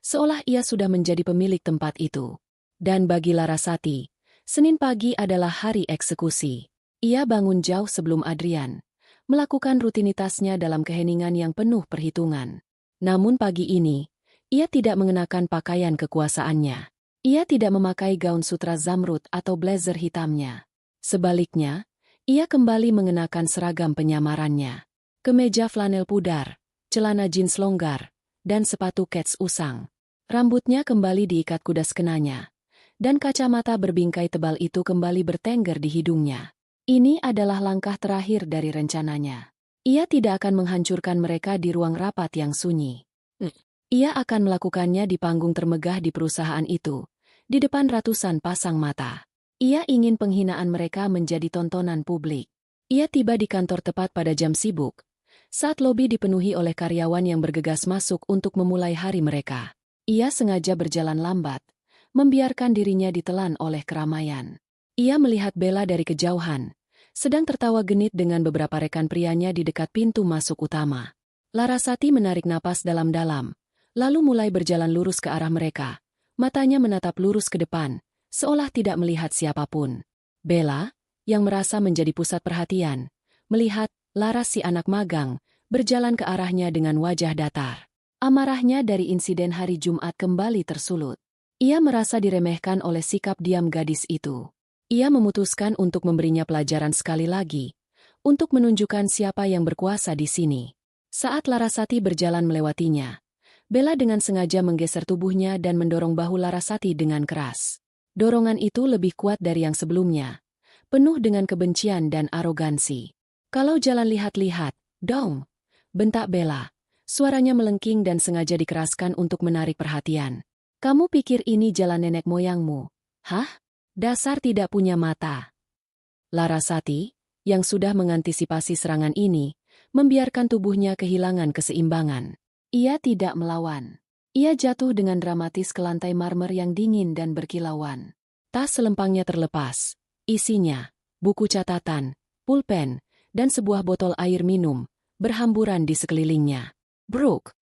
[SPEAKER 1] seolah ia sudah menjadi pemilik tempat itu. Dan bagi Larasati, Senin pagi adalah hari eksekusi. Ia bangun jauh sebelum Adrian, melakukan rutinitasnya dalam keheningan yang penuh perhitungan. Namun pagi ini, ia tidak mengenakan pakaian kekuasaannya. Ia tidak memakai gaun sutra zamrud atau blazer hitamnya. Sebaliknya, ia kembali mengenakan seragam penyamarannya. Kemeja flanel pudar, celana jeans longgar, dan sepatu kets usang. Rambutnya kembali diikat kudas kenanya, dan kacamata berbingkai tebal itu kembali bertengger di hidungnya. Ini adalah langkah terakhir dari rencananya. Ia tidak akan menghancurkan mereka di ruang rapat yang sunyi. Ia akan melakukannya di panggung termegah di perusahaan itu, di depan ratusan pasang mata. Ia ingin penghinaan mereka menjadi tontonan publik. Ia tiba di kantor tepat pada jam sibuk, saat lobi dipenuhi oleh karyawan yang bergegas masuk untuk memulai hari mereka. Ia sengaja berjalan lambat, membiarkan dirinya ditelan oleh keramaian. Ia melihat Bella dari kejauhan, sedang tertawa genit dengan beberapa rekan prianya di dekat pintu masuk utama. Larasati menarik napas dalam-dalam, lalu mulai berjalan lurus ke arah mereka. Matanya menatap lurus ke depan, seolah tidak melihat siapapun. Bella, yang merasa menjadi pusat perhatian, melihat Laras si anak magang, berjalan ke arahnya dengan wajah datar. Amarahnya dari insiden hari Jumat kembali tersulut. Ia merasa diremehkan oleh sikap diam gadis itu. Ia memutuskan untuk memberinya pelajaran sekali lagi, untuk menunjukkan siapa yang berkuasa di sini. Saat Larasati berjalan melewatinya, Bella dengan sengaja menggeser tubuhnya dan mendorong bahu Larasati dengan keras. Dorongan itu lebih kuat dari yang sebelumnya, penuh dengan kebencian dan arogansi. "Kalau jalan lihat-lihat, dong!" bentak Bella. Suaranya melengking dan sengaja dikeraskan untuk menarik perhatian. "Kamu pikir ini jalan nenek moyangmu? Hah? Dasar tidak punya mata." Larasati, yang sudah mengantisipasi serangan ini, membiarkan tubuhnya kehilangan keseimbangan. Ia tidak melawan. Ia jatuh dengan dramatis ke lantai marmer yang dingin dan berkilauan. Tas selempangnya terlepas. Isinya, buku catatan, pulpen, dan sebuah botol air minum, berhamburan di sekelilingnya. Bruk!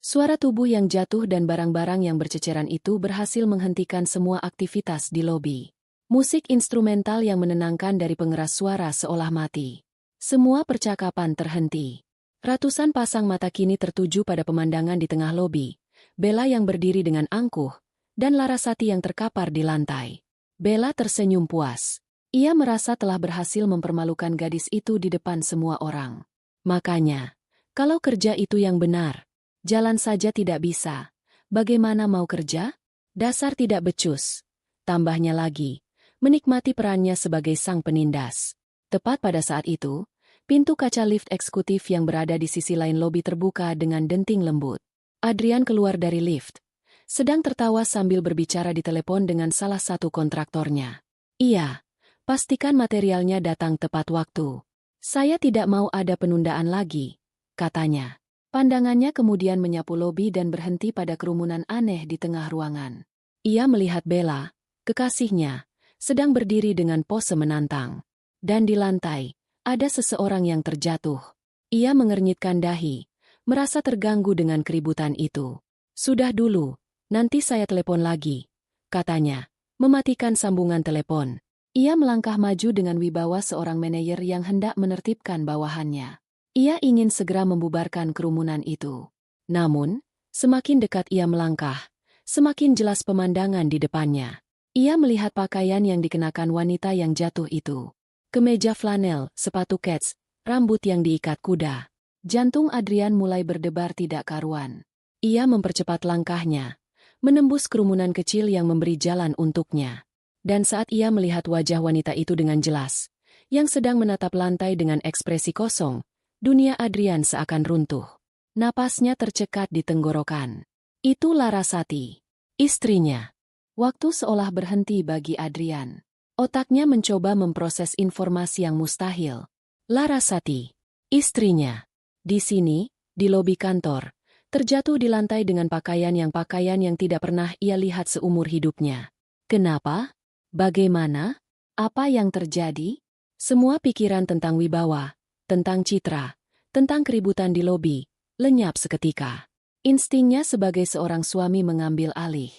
[SPEAKER 1] Suara tubuh yang jatuh dan barang-barang yang berceceran itu berhasil menghentikan semua aktivitas di lobi. Musik instrumental yang menenangkan dari pengeras suara seolah mati. Semua percakapan terhenti. Ratusan pasang mata kini tertuju pada pemandangan di tengah lobi. Bella yang berdiri dengan angkuh, dan Larasati yang terkapar di lantai. Bella tersenyum puas. Ia merasa telah berhasil mempermalukan gadis itu di depan semua orang. Makanya, kalau kerja itu yang benar, jalan saja tidak bisa. Bagaimana mau kerja? Dasar tidak becus. Tambahnya lagi, menikmati perannya sebagai sang penindas. Tepat pada saat itu, pintu kaca lift eksekutif yang berada di sisi lain lobi terbuka dengan denting lembut. Adrian keluar dari lift, sedang tertawa sambil berbicara di telepon dengan salah satu kontraktornya. "Iya, pastikan materialnya datang tepat waktu. Saya tidak mau ada penundaan lagi," katanya. Pandangannya kemudian menyapu lobi dan berhenti pada kerumunan aneh di tengah ruangan. Ia melihat Bella, kekasihnya, sedang berdiri dengan pose menantang. Dan di lantai, ada seseorang yang terjatuh. Ia mengernyitkan dahi, merasa terganggu dengan keributan itu. "Sudah dulu, nanti saya telepon lagi," katanya, mematikan sambungan telepon. Ia melangkah maju dengan wibawa seorang manajer yang hendak menertibkan bawahannya. Ia ingin segera membubarkan kerumunan itu. Namun, semakin dekat ia melangkah, semakin jelas pemandangan di depannya. Ia melihat pakaian yang dikenakan wanita yang jatuh itu. Kemeja flanel, sepatu kets, rambut yang diikat kuda. Jantung Adrian mulai berdebar tidak karuan. Ia mempercepat langkahnya, menembus kerumunan kecil yang memberi jalan untuknya. Dan saat ia melihat wajah wanita itu dengan jelas, yang sedang menatap lantai dengan ekspresi kosong, dunia Adrian seakan runtuh. Napasnya tercekat di tenggorokan. Itu Larasati, istrinya. Waktu seolah berhenti bagi Adrian. Otaknya mencoba memproses informasi yang mustahil. Larasati, istrinya. Di sini, di lobi kantor, terjatuh di lantai dengan pakaian yang tidak pernah ia lihat seumur hidupnya. Kenapa? Bagaimana? Apa yang terjadi? Semua pikiran tentang wibawa, tentang citra, tentang keributan di lobi, lenyap seketika. Instingnya sebagai seorang suami mengambil alih.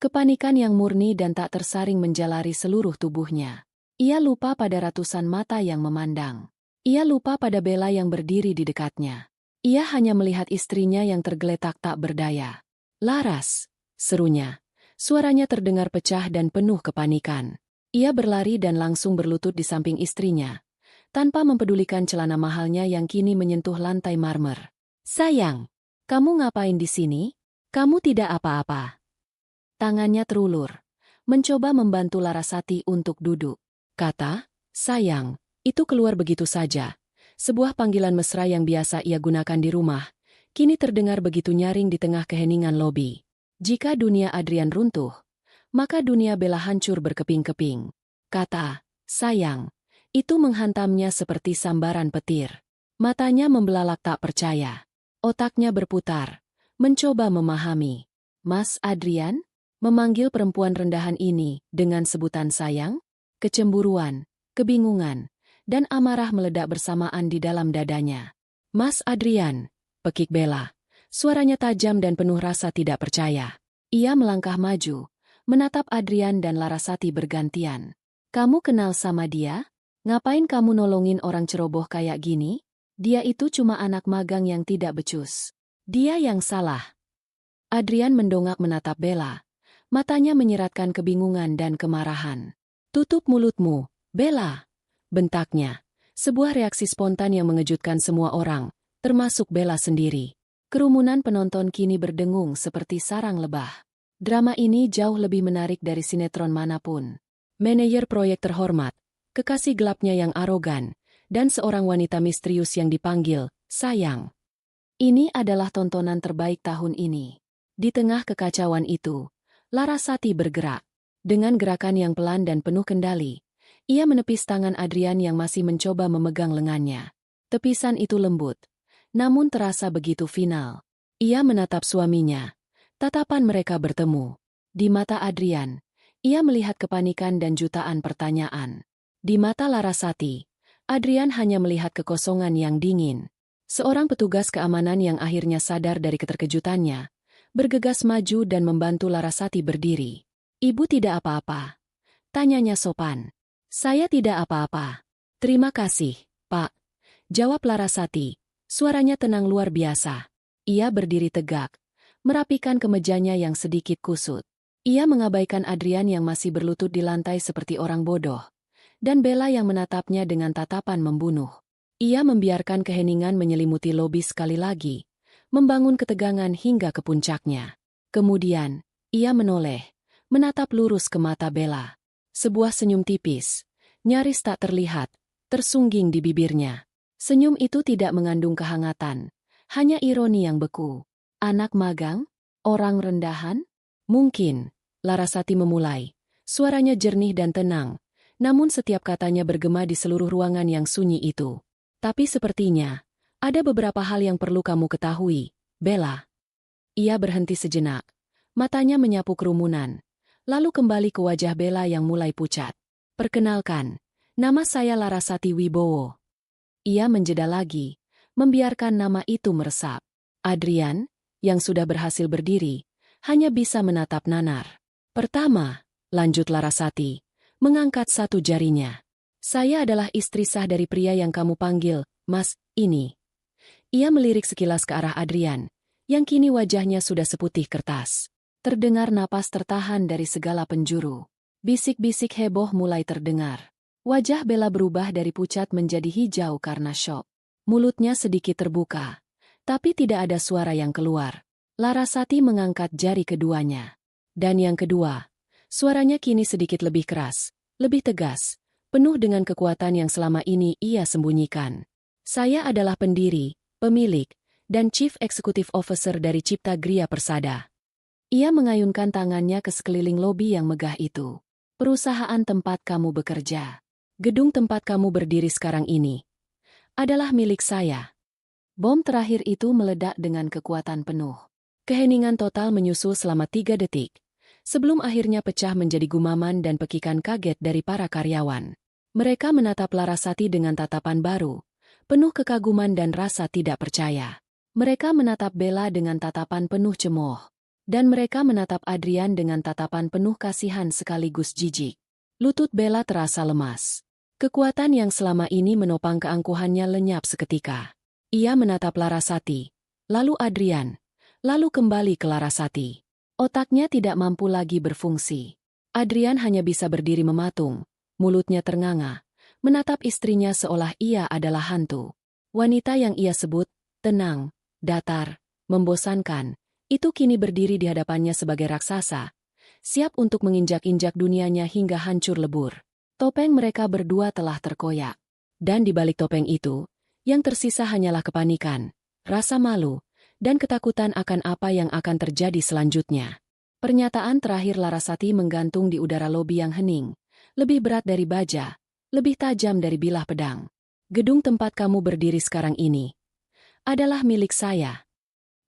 [SPEAKER 1] Kepanikan yang murni dan tak tersaring menjalari seluruh tubuhnya. Ia lupa pada ratusan mata yang memandang. Ia lupa pada Bella yang berdiri di dekatnya. Ia hanya melihat istrinya yang tergeletak tak berdaya. "Laras!" serunya. Suaranya terdengar pecah dan penuh kepanikan. Ia berlari dan langsung berlutut di samping istrinya, tanpa mempedulikan celana mahalnya yang kini menyentuh lantai marmer. "Sayang, kamu ngapain di sini? Kamu tidak apa-apa." Tangannya terulur, mencoba membantu Larasati untuk duduk. Kata, "Sayang," itu keluar begitu saja. Sebuah panggilan mesra yang biasa ia gunakan di rumah, kini terdengar begitu nyaring di tengah keheningan lobi. Jika dunia Adrian runtuh, maka dunia Bella hancur berkeping-keping. Kata, sayang, itu menghantamnya seperti sambaran petir. Matanya membelalak tak percaya. Otaknya berputar, mencoba memahami. Mas Adrian? Memanggil perempuan rendahan ini dengan sebutan sayang? Kecemburuan, kebingungan, dan amarah meledak bersamaan di dalam dadanya. Mas Adrian, pekik Bella. Suaranya tajam dan penuh rasa tidak percaya. Ia melangkah maju, menatap Adrian dan Larasati bergantian. Kamu kenal sama dia? Ngapain kamu nolongin orang ceroboh kayak gini? Dia itu cuma anak magang yang tidak becus. Dia yang salah. Adrian mendongak menatap Bella. Matanya menyiratkan kebingungan dan kemarahan. Tutup mulutmu, Bella, bentaknya. Sebuah reaksi spontan yang mengejutkan semua orang, termasuk Bella sendiri. Kerumunan penonton kini berdengung seperti sarang lebah. Drama ini jauh lebih menarik dari sinetron manapun. Manajer proyek terhormat, kekasih gelapnya yang arogan, dan seorang wanita misterius yang dipanggil sayang. Ini adalah tontonan terbaik tahun ini. Di tengah kekacauan itu, Larasati bergerak. Dengan gerakan yang pelan dan penuh kendali, ia menepis tangan Adrian yang masih mencoba memegang lengannya. Tepisan itu lembut, namun terasa begitu final. Ia menatap suaminya. Tatapan mereka bertemu. Di mata Adrian, ia melihat kepanikan dan jutaan pertanyaan. Di mata Larasati, Adrian hanya melihat kekosongan yang dingin. Seorang petugas keamanan yang akhirnya sadar dari keterkejutannya, bergegas maju dan membantu Larasati berdiri. Ibu tidak apa-apa. Tanyanya sopan. Saya tidak apa-apa. Terima kasih, Pak. Jawab Larasati. Suaranya tenang luar biasa. Ia berdiri tegak, merapikan kemejanya yang sedikit kusut. Ia mengabaikan Adrian yang masih berlutut di lantai seperti orang bodoh, dan Bella yang menatapnya dengan tatapan membunuh. Ia membiarkan keheningan menyelimuti lobi sekali lagi, membangun ketegangan hingga ke puncaknya. Kemudian, ia menoleh, menatap lurus ke mata Bella. Sebuah senyum tipis, nyaris tak terlihat, tersungging di bibirnya. Senyum itu tidak mengandung kehangatan, hanya ironi yang beku. Anak magang? Orang rendahan? Mungkin, Larasati memulai. Suaranya jernih dan tenang, namun setiap katanya bergema di seluruh ruangan yang sunyi itu. Tapi sepertinya, ada beberapa hal yang perlu kamu ketahui, Bella. Ia berhenti sejenak. Matanya menyapu kerumunan, lalu kembali ke wajah Bella yang mulai pucat. Perkenalkan, nama saya Larasati Wibowo. Ia menjeda lagi, membiarkan nama itu meresap. Adrian, yang sudah berhasil berdiri, hanya bisa menatap nanar. Pertama, lanjut Larasati, mengangkat satu jarinya. Saya adalah istri sah dari pria yang kamu panggil, Mas, ini. Ia melirik sekilas ke arah Adrian, yang kini wajahnya sudah seputih kertas. Terdengar napas tertahan dari segala penjuru. Bisik-bisik heboh mulai terdengar. Wajah Bella berubah dari pucat menjadi hijau karena syok. Mulutnya sedikit terbuka, tapi tidak ada suara yang keluar. Larasati mengangkat jari keduanya. Dan yang kedua, suaranya kini sedikit lebih keras, lebih tegas, penuh dengan kekuatan yang selama ini ia sembunyikan. Saya adalah pendiri, pemilik, dan Chief Executive Officer dari Cipta Gria Persada. Ia mengayunkan tangannya ke sekeliling lobi yang megah itu. Perusahaan tempat kamu bekerja, gedung tempat kamu berdiri sekarang ini, adalah milik saya. Bom terakhir itu meledak dengan kekuatan penuh. Keheningan total menyusul selama 3 detik, sebelum akhirnya pecah menjadi gumaman dan pekikan kaget dari para karyawan. Mereka menatap Larasati dengan tatapan baru, penuh kekaguman dan rasa tidak percaya. Mereka menatap Bella dengan tatapan penuh cemooh. Dan mereka menatap Adrian dengan tatapan penuh kasihan sekaligus jijik. Lutut Bella terasa lemas. Kekuatan yang selama ini menopang keangkuhannya lenyap seketika. Ia menatap Larasati, lalu Adrian, lalu kembali ke Larasati. Otaknya tidak mampu lagi berfungsi. Adrian hanya bisa berdiri mematung, mulutnya ternganga, menatap istrinya seolah ia adalah hantu. Wanita yang ia sebut tenang, datar, membosankan, itu kini berdiri di hadapannya sebagai raksasa, siap untuk menginjak-injak dunianya hingga hancur lebur. Topeng mereka berdua telah terkoyak. Dan di balik topeng itu, yang tersisa hanyalah kepanikan, rasa malu, dan ketakutan akan apa yang akan terjadi selanjutnya. Pernyataan terakhir Larasati menggantung di udara lobi yang hening, lebih berat dari baja, lebih tajam dari bilah pedang. Gedung tempat kamu berdiri sekarang ini adalah milik saya.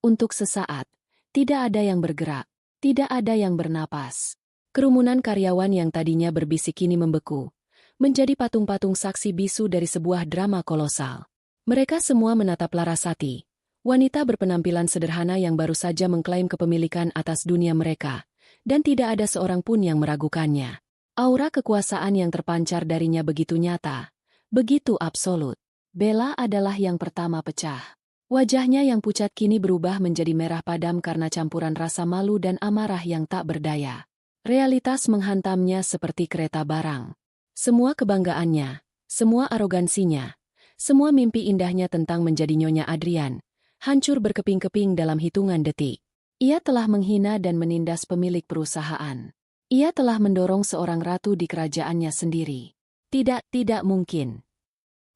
[SPEAKER 1] Untuk sesaat, tidak ada yang bergerak, tidak ada yang bernapas. Kerumunan karyawan yang tadinya berbisik kini membeku, menjadi patung-patung saksi bisu dari sebuah drama kolosal. Mereka semua menatap Larasati, wanita berpenampilan sederhana yang baru saja mengklaim kepemilikan atas dunia mereka, dan tidak ada seorang pun yang meragukannya. Aura kekuasaan yang terpancar darinya begitu nyata, begitu absolut. Bella adalah yang pertama pecah. Wajahnya yang pucat kini berubah menjadi merah padam karena campuran rasa malu dan amarah yang tak berdaya. Realitas menghantamnya seperti kereta barang. Semua kebanggaannya, semua arogansinya, semua mimpi indahnya tentang menjadi Nyonya Adrian, hancur berkeping-keping dalam hitungan detik. Ia telah menghina dan menindas pemilik perusahaan. Ia telah mendorong seorang ratu di kerajaannya sendiri. Tidak mungkin.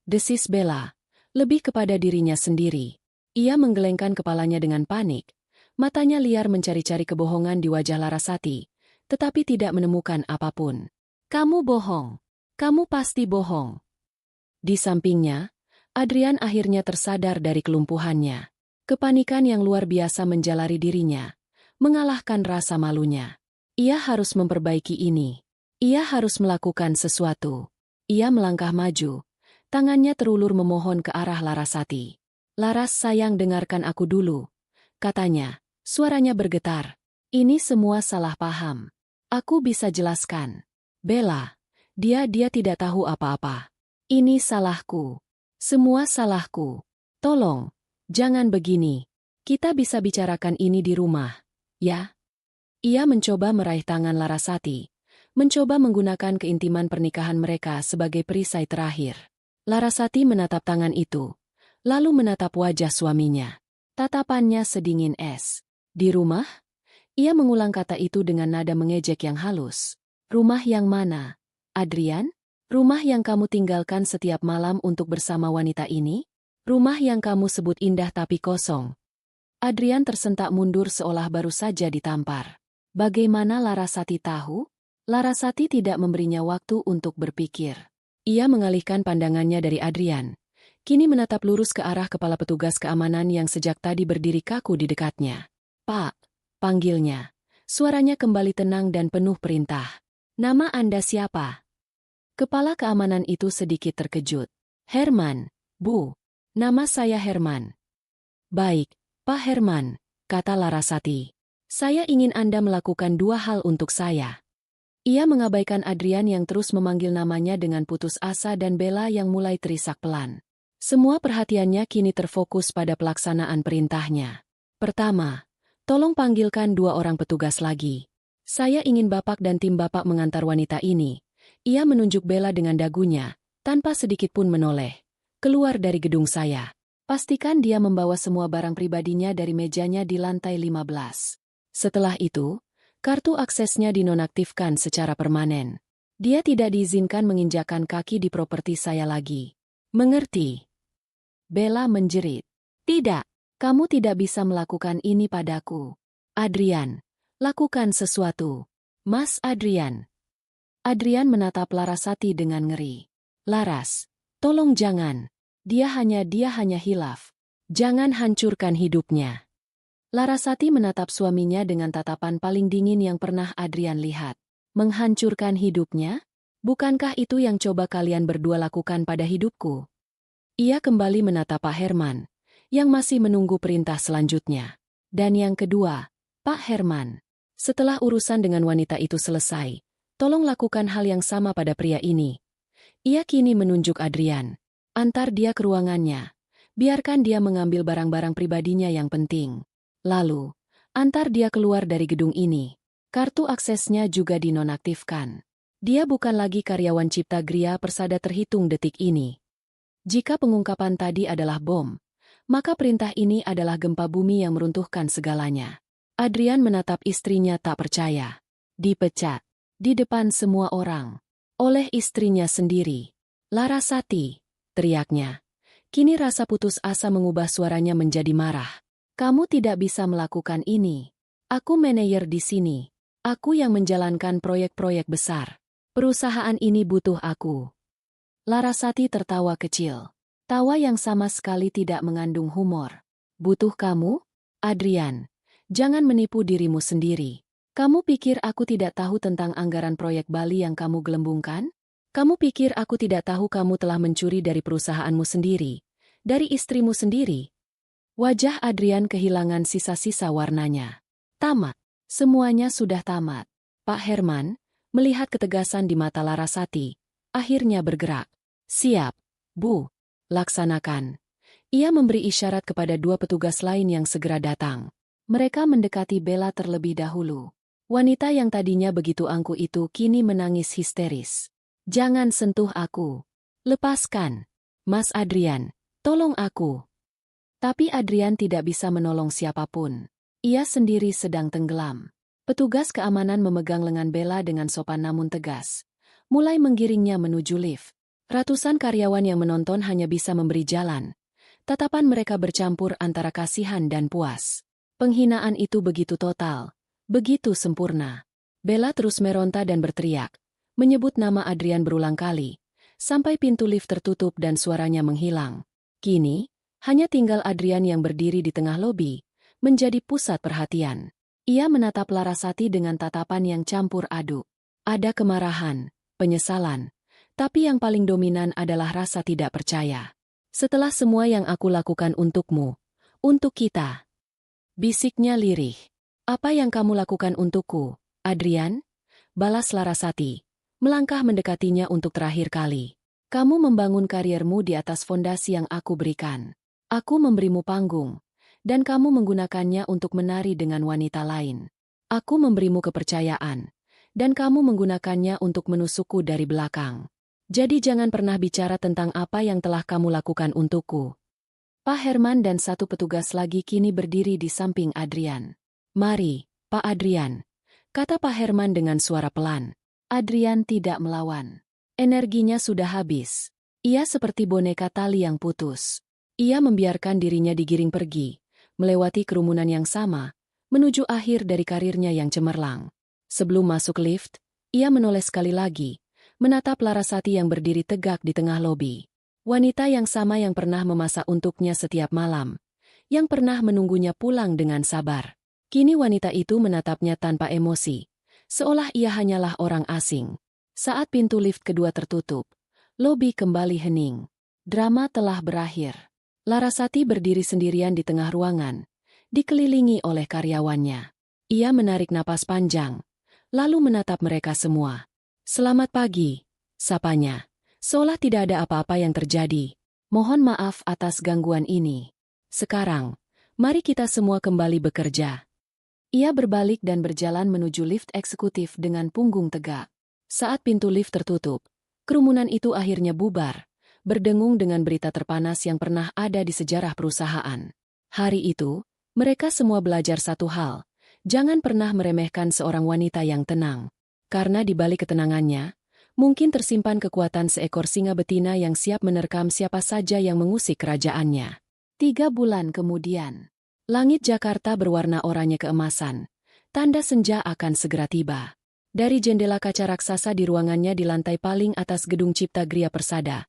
[SPEAKER 1] Desis Bella, lebih kepada dirinya sendiri. Ia menggelengkan kepalanya dengan panik, matanya liar mencari-cari kebohongan di wajah Larasati, tetapi tidak menemukan apapun. Kamu bohong. Kamu pasti bohong. Di sampingnya, Adrian akhirnya tersadar dari kelumpuhannya. Kepanikan yang luar biasa menjalari dirinya, mengalahkan rasa malunya. Ia harus memperbaiki ini. Ia harus melakukan sesuatu. Ia melangkah maju, tangannya terulur memohon ke arah Larasati. Laras sayang dengarkan aku dulu, katanya, suaranya bergetar. Ini semua salah paham. Aku bisa jelaskan. Bella, dia tidak tahu apa-apa. Ini salahku. Semua salahku. Tolong, jangan begini. Kita bisa bicarakan ini di rumah, ya? Ia mencoba meraih tangan Larasati, mencoba menggunakan keintiman pernikahan mereka sebagai perisai terakhir. Larasati menatap tangan itu, lalu menatap wajah suaminya. Tatapannya sedingin es. Di rumah? Ia mengulang kata itu dengan nada mengejek yang halus. Rumah yang mana? Adrian? Rumah yang kamu tinggalkan setiap malam untuk bersama wanita ini? Rumah yang kamu sebut indah tapi kosong. Adrian tersentak mundur seolah baru saja ditampar. Bagaimana Larasati tahu? Larasati tidak memberinya waktu untuk berpikir. Ia mengalihkan pandangannya dari Adrian, kini menatap lurus ke arah kepala petugas keamanan yang sejak tadi berdiri kaku di dekatnya. Pak, panggilnya. Suaranya kembali tenang dan penuh perintah. Nama Anda siapa? Kepala keamanan itu sedikit terkejut. Herman, Bu. Nama saya Herman. Baik, Pak Herman, kata Larasati. Saya ingin Anda melakukan dua hal untuk saya. Ia mengabaikan Adrian yang terus memanggil namanya dengan putus asa dan Bella yang mulai terisak pelan. Semua perhatiannya kini terfokus pada pelaksanaan perintahnya. Pertama, tolong panggilkan dua orang petugas lagi. Saya ingin Bapak dan tim Bapak mengantar wanita ini. Ia menunjuk Bella dengan dagunya, tanpa sedikit pun menoleh. Keluar dari gedung saya. Pastikan dia membawa semua barang pribadinya dari mejanya di lantai 15. Setelah itu, kartu aksesnya dinonaktifkan secara permanen. Dia tidak diizinkan menginjakan kaki di properti saya lagi. Mengerti? Bella menjerit. Tidak. Kamu tidak bisa melakukan ini padaku. Adrian, lakukan sesuatu. Mas Adrian. Adrian menatap Larasati dengan ngeri. Laras, tolong jangan. Dia hanya hilaf. Jangan hancurkan hidupnya. Larasati menatap suaminya dengan tatapan paling dingin yang pernah Adrian lihat. Menghancurkan hidupnya? Bukankah itu yang coba kalian berdua lakukan pada hidupku? Ia kembali menatap Pak Herman, yang masih menunggu perintah selanjutnya. Dan yang kedua, Pak Herman, setelah urusan dengan wanita itu selesai, tolong lakukan hal yang sama pada pria ini. Ia kini menunjuk Adrian. Antar dia ke ruangannya. Biarkan dia mengambil barang-barang pribadinya yang penting. Lalu, antar dia keluar dari gedung ini. Kartu aksesnya juga dinonaktifkan. Dia bukan lagi karyawan Cipta Gria Persada terhitung detik ini. Jika pengungkapan tadi adalah bom, maka perintah ini adalah gempa bumi yang meruntuhkan segalanya. Adrian menatap istrinya tak percaya. Dipecat. Di depan semua orang. Oleh istrinya sendiri. Larasati, teriaknya. Kini rasa putus asa mengubah suaranya menjadi marah. Kamu tidak bisa melakukan ini. Aku manajer di sini. Aku yang menjalankan proyek-proyek besar. Perusahaan ini butuh aku. Larasati tertawa kecil. Tawa yang sama sekali tidak mengandung humor. Butuh kamu? Adrian, jangan menipu dirimu sendiri. Kamu pikir aku tidak tahu tentang anggaran proyek Bali yang kamu gelembungkan? Kamu pikir aku tidak tahu kamu telah mencuri dari perusahaanmu sendiri? Dari istrimu sendiri? Wajah Adrian kehilangan sisa-sisa warnanya. Tamat. Semuanya sudah tamat. Pak Herman, melihat ketegasan di mata Larasati, akhirnya bergerak. Siap, Bu. Laksanakan. Ia memberi isyarat kepada dua petugas lain yang segera datang. Mereka mendekati Bella terlebih dahulu. Wanita yang tadinya begitu angkuh itu kini menangis histeris. Jangan sentuh aku. Lepaskan. Mas Adrian, tolong aku. Tapi Adrian tidak bisa menolong siapapun. Ia sendiri sedang tenggelam. Petugas keamanan memegang lengan Bella dengan sopan namun tegas. Mulai menggiringnya menuju lift. Ratusan karyawan yang menonton hanya bisa memberi jalan. Tatapan mereka bercampur antara kasihan dan puas. Penghinaan itu begitu total, begitu sempurna. Bella terus meronta dan berteriak, menyebut nama Adrian berulang kali, sampai pintu lift tertutup dan suaranya menghilang. Kini, hanya tinggal Adrian yang berdiri di tengah lobi, menjadi pusat perhatian. Ia menatap Larasati dengan tatapan yang campur aduk. Ada kemarahan, penyesalan, tapi yang paling dominan adalah rasa tidak percaya. Setelah semua yang aku lakukan untukmu, untuk kita. Bisiknya lirih. Apa yang kamu lakukan untukku, Adrian? Balas Larasati, melangkah mendekatinya untuk terakhir kali. Kamu membangun kariermu di atas fondasi yang aku berikan. Aku memberimu panggung, dan kamu menggunakannya untuk menari dengan wanita lain. Aku memberimu kepercayaan, dan kamu menggunakannya untuk menusukku dari belakang. Jadi jangan pernah bicara tentang apa yang telah kamu lakukan untukku. Pak Herman dan satu petugas lagi kini berdiri di samping Adrian. Mari, Pak Adrian, kata Pak Herman dengan suara pelan. Adrian tidak melawan. Energinya sudah habis. Ia seperti boneka tali yang putus. Ia membiarkan dirinya digiring pergi, melewati kerumunan yang sama, menuju akhir dari karirnya yang cemerlang. Sebelum masuk lift, ia menoleh sekali lagi, menatap Larasati yang berdiri tegak di tengah lobi. Wanita yang sama yang pernah memasak untuknya setiap malam, yang pernah menunggunya pulang dengan sabar. Kini wanita itu menatapnya tanpa emosi, seolah ia hanyalah orang asing. Saat pintu lift kedua tertutup, lobi kembali hening. Drama telah berakhir. Larasati berdiri sendirian di tengah ruangan, dikelilingi oleh karyawannya. Ia menarik napas panjang, lalu menatap mereka semua. Selamat pagi, sapanya. Seolah tidak ada apa-apa yang terjadi. Mohon maaf atas gangguan ini. Sekarang, mari kita semua kembali bekerja. Ia berbalik dan berjalan menuju lift eksekutif dengan punggung tegak. Saat pintu lift tertutup, kerumunan itu akhirnya bubar, berdengung dengan berita terpanas yang pernah ada di sejarah perusahaan. Hari itu, mereka semua belajar satu hal, jangan pernah meremehkan seorang wanita yang tenang. Karena di balik ketenangannya, mungkin tersimpan kekuatan seekor singa betina yang siap menerkam siapa saja yang mengusik kerajaannya. 3 bulan kemudian, langit Jakarta berwarna oranye keemasan. Tanda senja akan segera tiba. Dari jendela kaca raksasa di ruangannya di lantai paling atas gedung Cipta Gria Persada,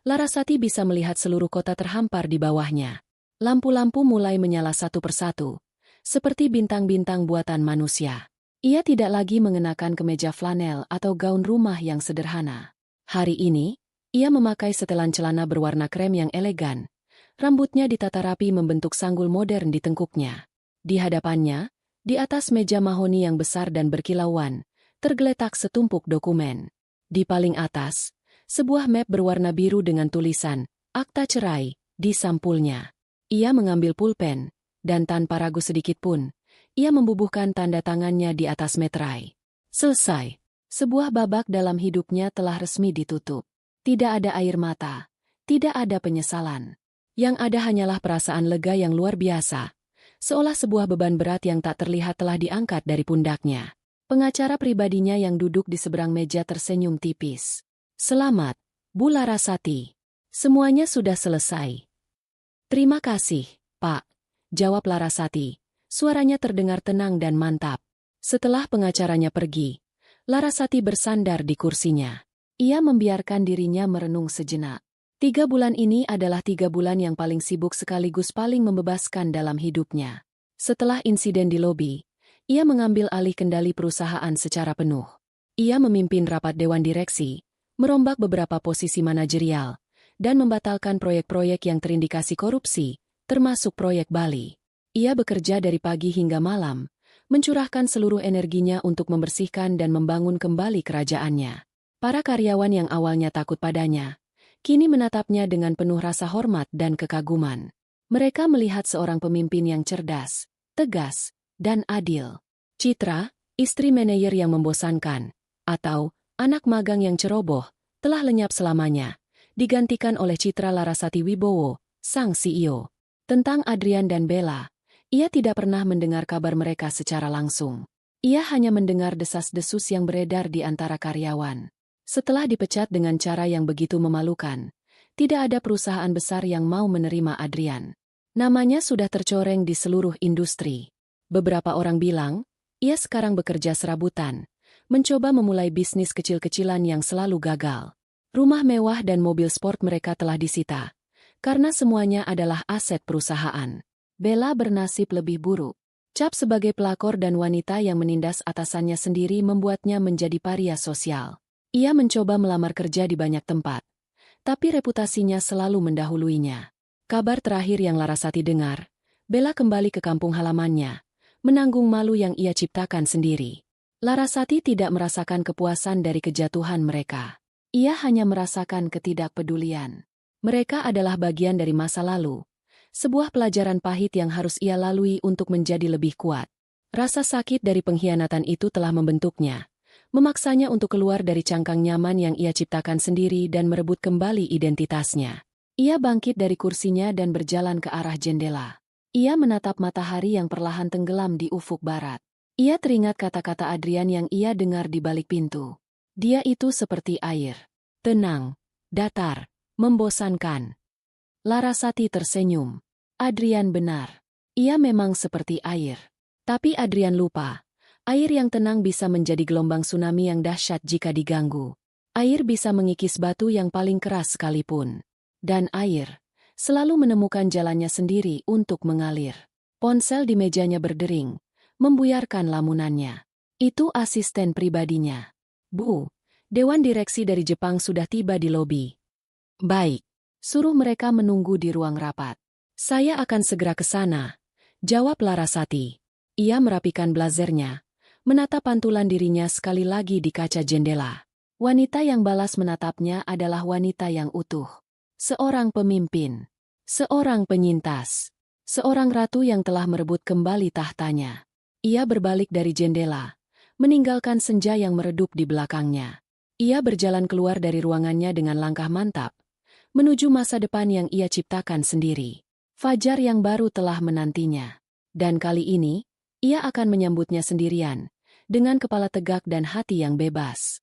[SPEAKER 1] Larasati bisa melihat seluruh kota terhampar di bawahnya. Lampu-lampu mulai menyala satu persatu, seperti bintang-bintang buatan manusia. Ia tidak lagi mengenakan kemeja flanel atau gaun rumah yang sederhana. Hari ini, ia memakai setelan celana berwarna krem yang elegan. Rambutnya ditata rapi membentuk sanggul modern di tengkuknya. Di hadapannya, di atas meja mahoni yang besar dan berkilauan, tergeletak setumpuk dokumen. Di paling atas, sebuah map berwarna biru dengan tulisan, "Akta cerai," di sampulnya. Ia mengambil pulpen, dan tanpa ragu sedikit pun, ia membubuhkan tanda tangannya di atas meterai. Selesai. Sebuah babak dalam hidupnya telah resmi ditutup. Tidak ada air mata. Tidak ada penyesalan. Yang ada hanyalah perasaan lega yang luar biasa. Seolah sebuah beban berat yang tak terlihat telah diangkat dari pundaknya. Pengacara pribadinya yang duduk di seberang meja tersenyum tipis. Selamat, Bu Larasati. Semuanya sudah selesai. Terima kasih, Pak. jawab Larasati. Suaranya terdengar tenang dan mantap. Setelah pengacaranya pergi, Larasati bersandar di kursinya. Ia membiarkan dirinya merenung sejenak. 3 bulan ini adalah 3 bulan yang paling sibuk sekaligus paling membebaskan dalam hidupnya. Setelah insiden di lobi, ia mengambil alih kendali perusahaan secara penuh. Ia memimpin rapat dewan direksi, merombak beberapa posisi manajerial, dan membatalkan proyek-proyek yang terindikasi korupsi, termasuk proyek Bali. Ia bekerja dari pagi hingga malam, mencurahkan seluruh energinya untuk membersihkan dan membangun kembali kerajaannya. Para karyawan yang awalnya takut padanya, kini menatapnya dengan penuh rasa hormat dan kekaguman. Mereka melihat seorang pemimpin yang cerdas, tegas, dan adil. Citra, istri manajer yang membosankan, atau anak magang yang ceroboh, telah lenyap selamanya, digantikan oleh Citra Larasati Wibowo, sang CEO. Tentang Adrian dan Bella, ia tidak pernah mendengar kabar mereka secara langsung. Ia hanya mendengar desas-desus yang beredar di antara karyawan. Setelah dipecat dengan cara yang begitu memalukan, tidak ada perusahaan besar yang mau menerima Adrian. Namanya sudah tercoreng di seluruh industri. Beberapa orang bilang, ia sekarang bekerja serabutan, mencoba memulai bisnis kecil-kecilan yang selalu gagal. Rumah mewah dan mobil sport mereka telah disita, karena semuanya adalah aset perusahaan. Bella bernasib lebih buruk. Cap sebagai pelakor dan wanita yang menindas atasannya sendiri membuatnya menjadi paria sosial. Ia mencoba melamar kerja di banyak tempat, tapi reputasinya selalu mendahuluinya. Kabar terakhir yang Larasati dengar, Bella kembali ke kampung halamannya, menanggung malu yang ia ciptakan sendiri. Larasati tidak merasakan kepuasan dari kejatuhan mereka. Ia hanya merasakan ketidakpedulian. Mereka adalah bagian dari masa lalu, sebuah pelajaran pahit yang harus ia lalui untuk menjadi lebih kuat. Rasa sakit dari pengkhianatan itu telah membentuknya, memaksanya untuk keluar dari cangkang nyaman yang ia ciptakan sendiri dan merebut kembali identitasnya. Ia bangkit dari kursinya dan berjalan ke arah jendela. Ia menatap matahari yang perlahan tenggelam di ufuk barat. Ia teringat kata-kata Adrian yang ia dengar di balik pintu. Dia itu seperti air. Tenang, datar, membosankan. Larasati tersenyum. Adrian benar. Ia memang seperti air. Tapi Adrian lupa. Air yang tenang bisa menjadi gelombang tsunami yang dahsyat jika diganggu. Air bisa mengikis batu yang paling keras sekalipun. Dan air selalu menemukan jalannya sendiri untuk mengalir. Ponsel di mejanya berdering, membuyarkan lamunannya. Itu asisten pribadinya. Bu, Dewan Direksi dari Jepang sudah tiba di lobi. Baik, suruh mereka menunggu di ruang rapat. Saya akan segera ke sana, jawab Larasati. Ia merapikan blazernya, menatap pantulan dirinya sekali lagi di kaca jendela. Wanita yang balas menatapnya adalah wanita yang utuh. Seorang pemimpin, seorang penyintas, seorang ratu yang telah merebut kembali tahtanya. Ia berbalik dari jendela, meninggalkan senja yang meredup di belakangnya. Ia berjalan keluar dari ruangannya dengan langkah mantap, menuju masa depan yang ia ciptakan sendiri. Fajar yang baru telah menantinya. Dan kali ini, ia akan menyambutnya sendirian, dengan kepala tegak dan hati yang bebas.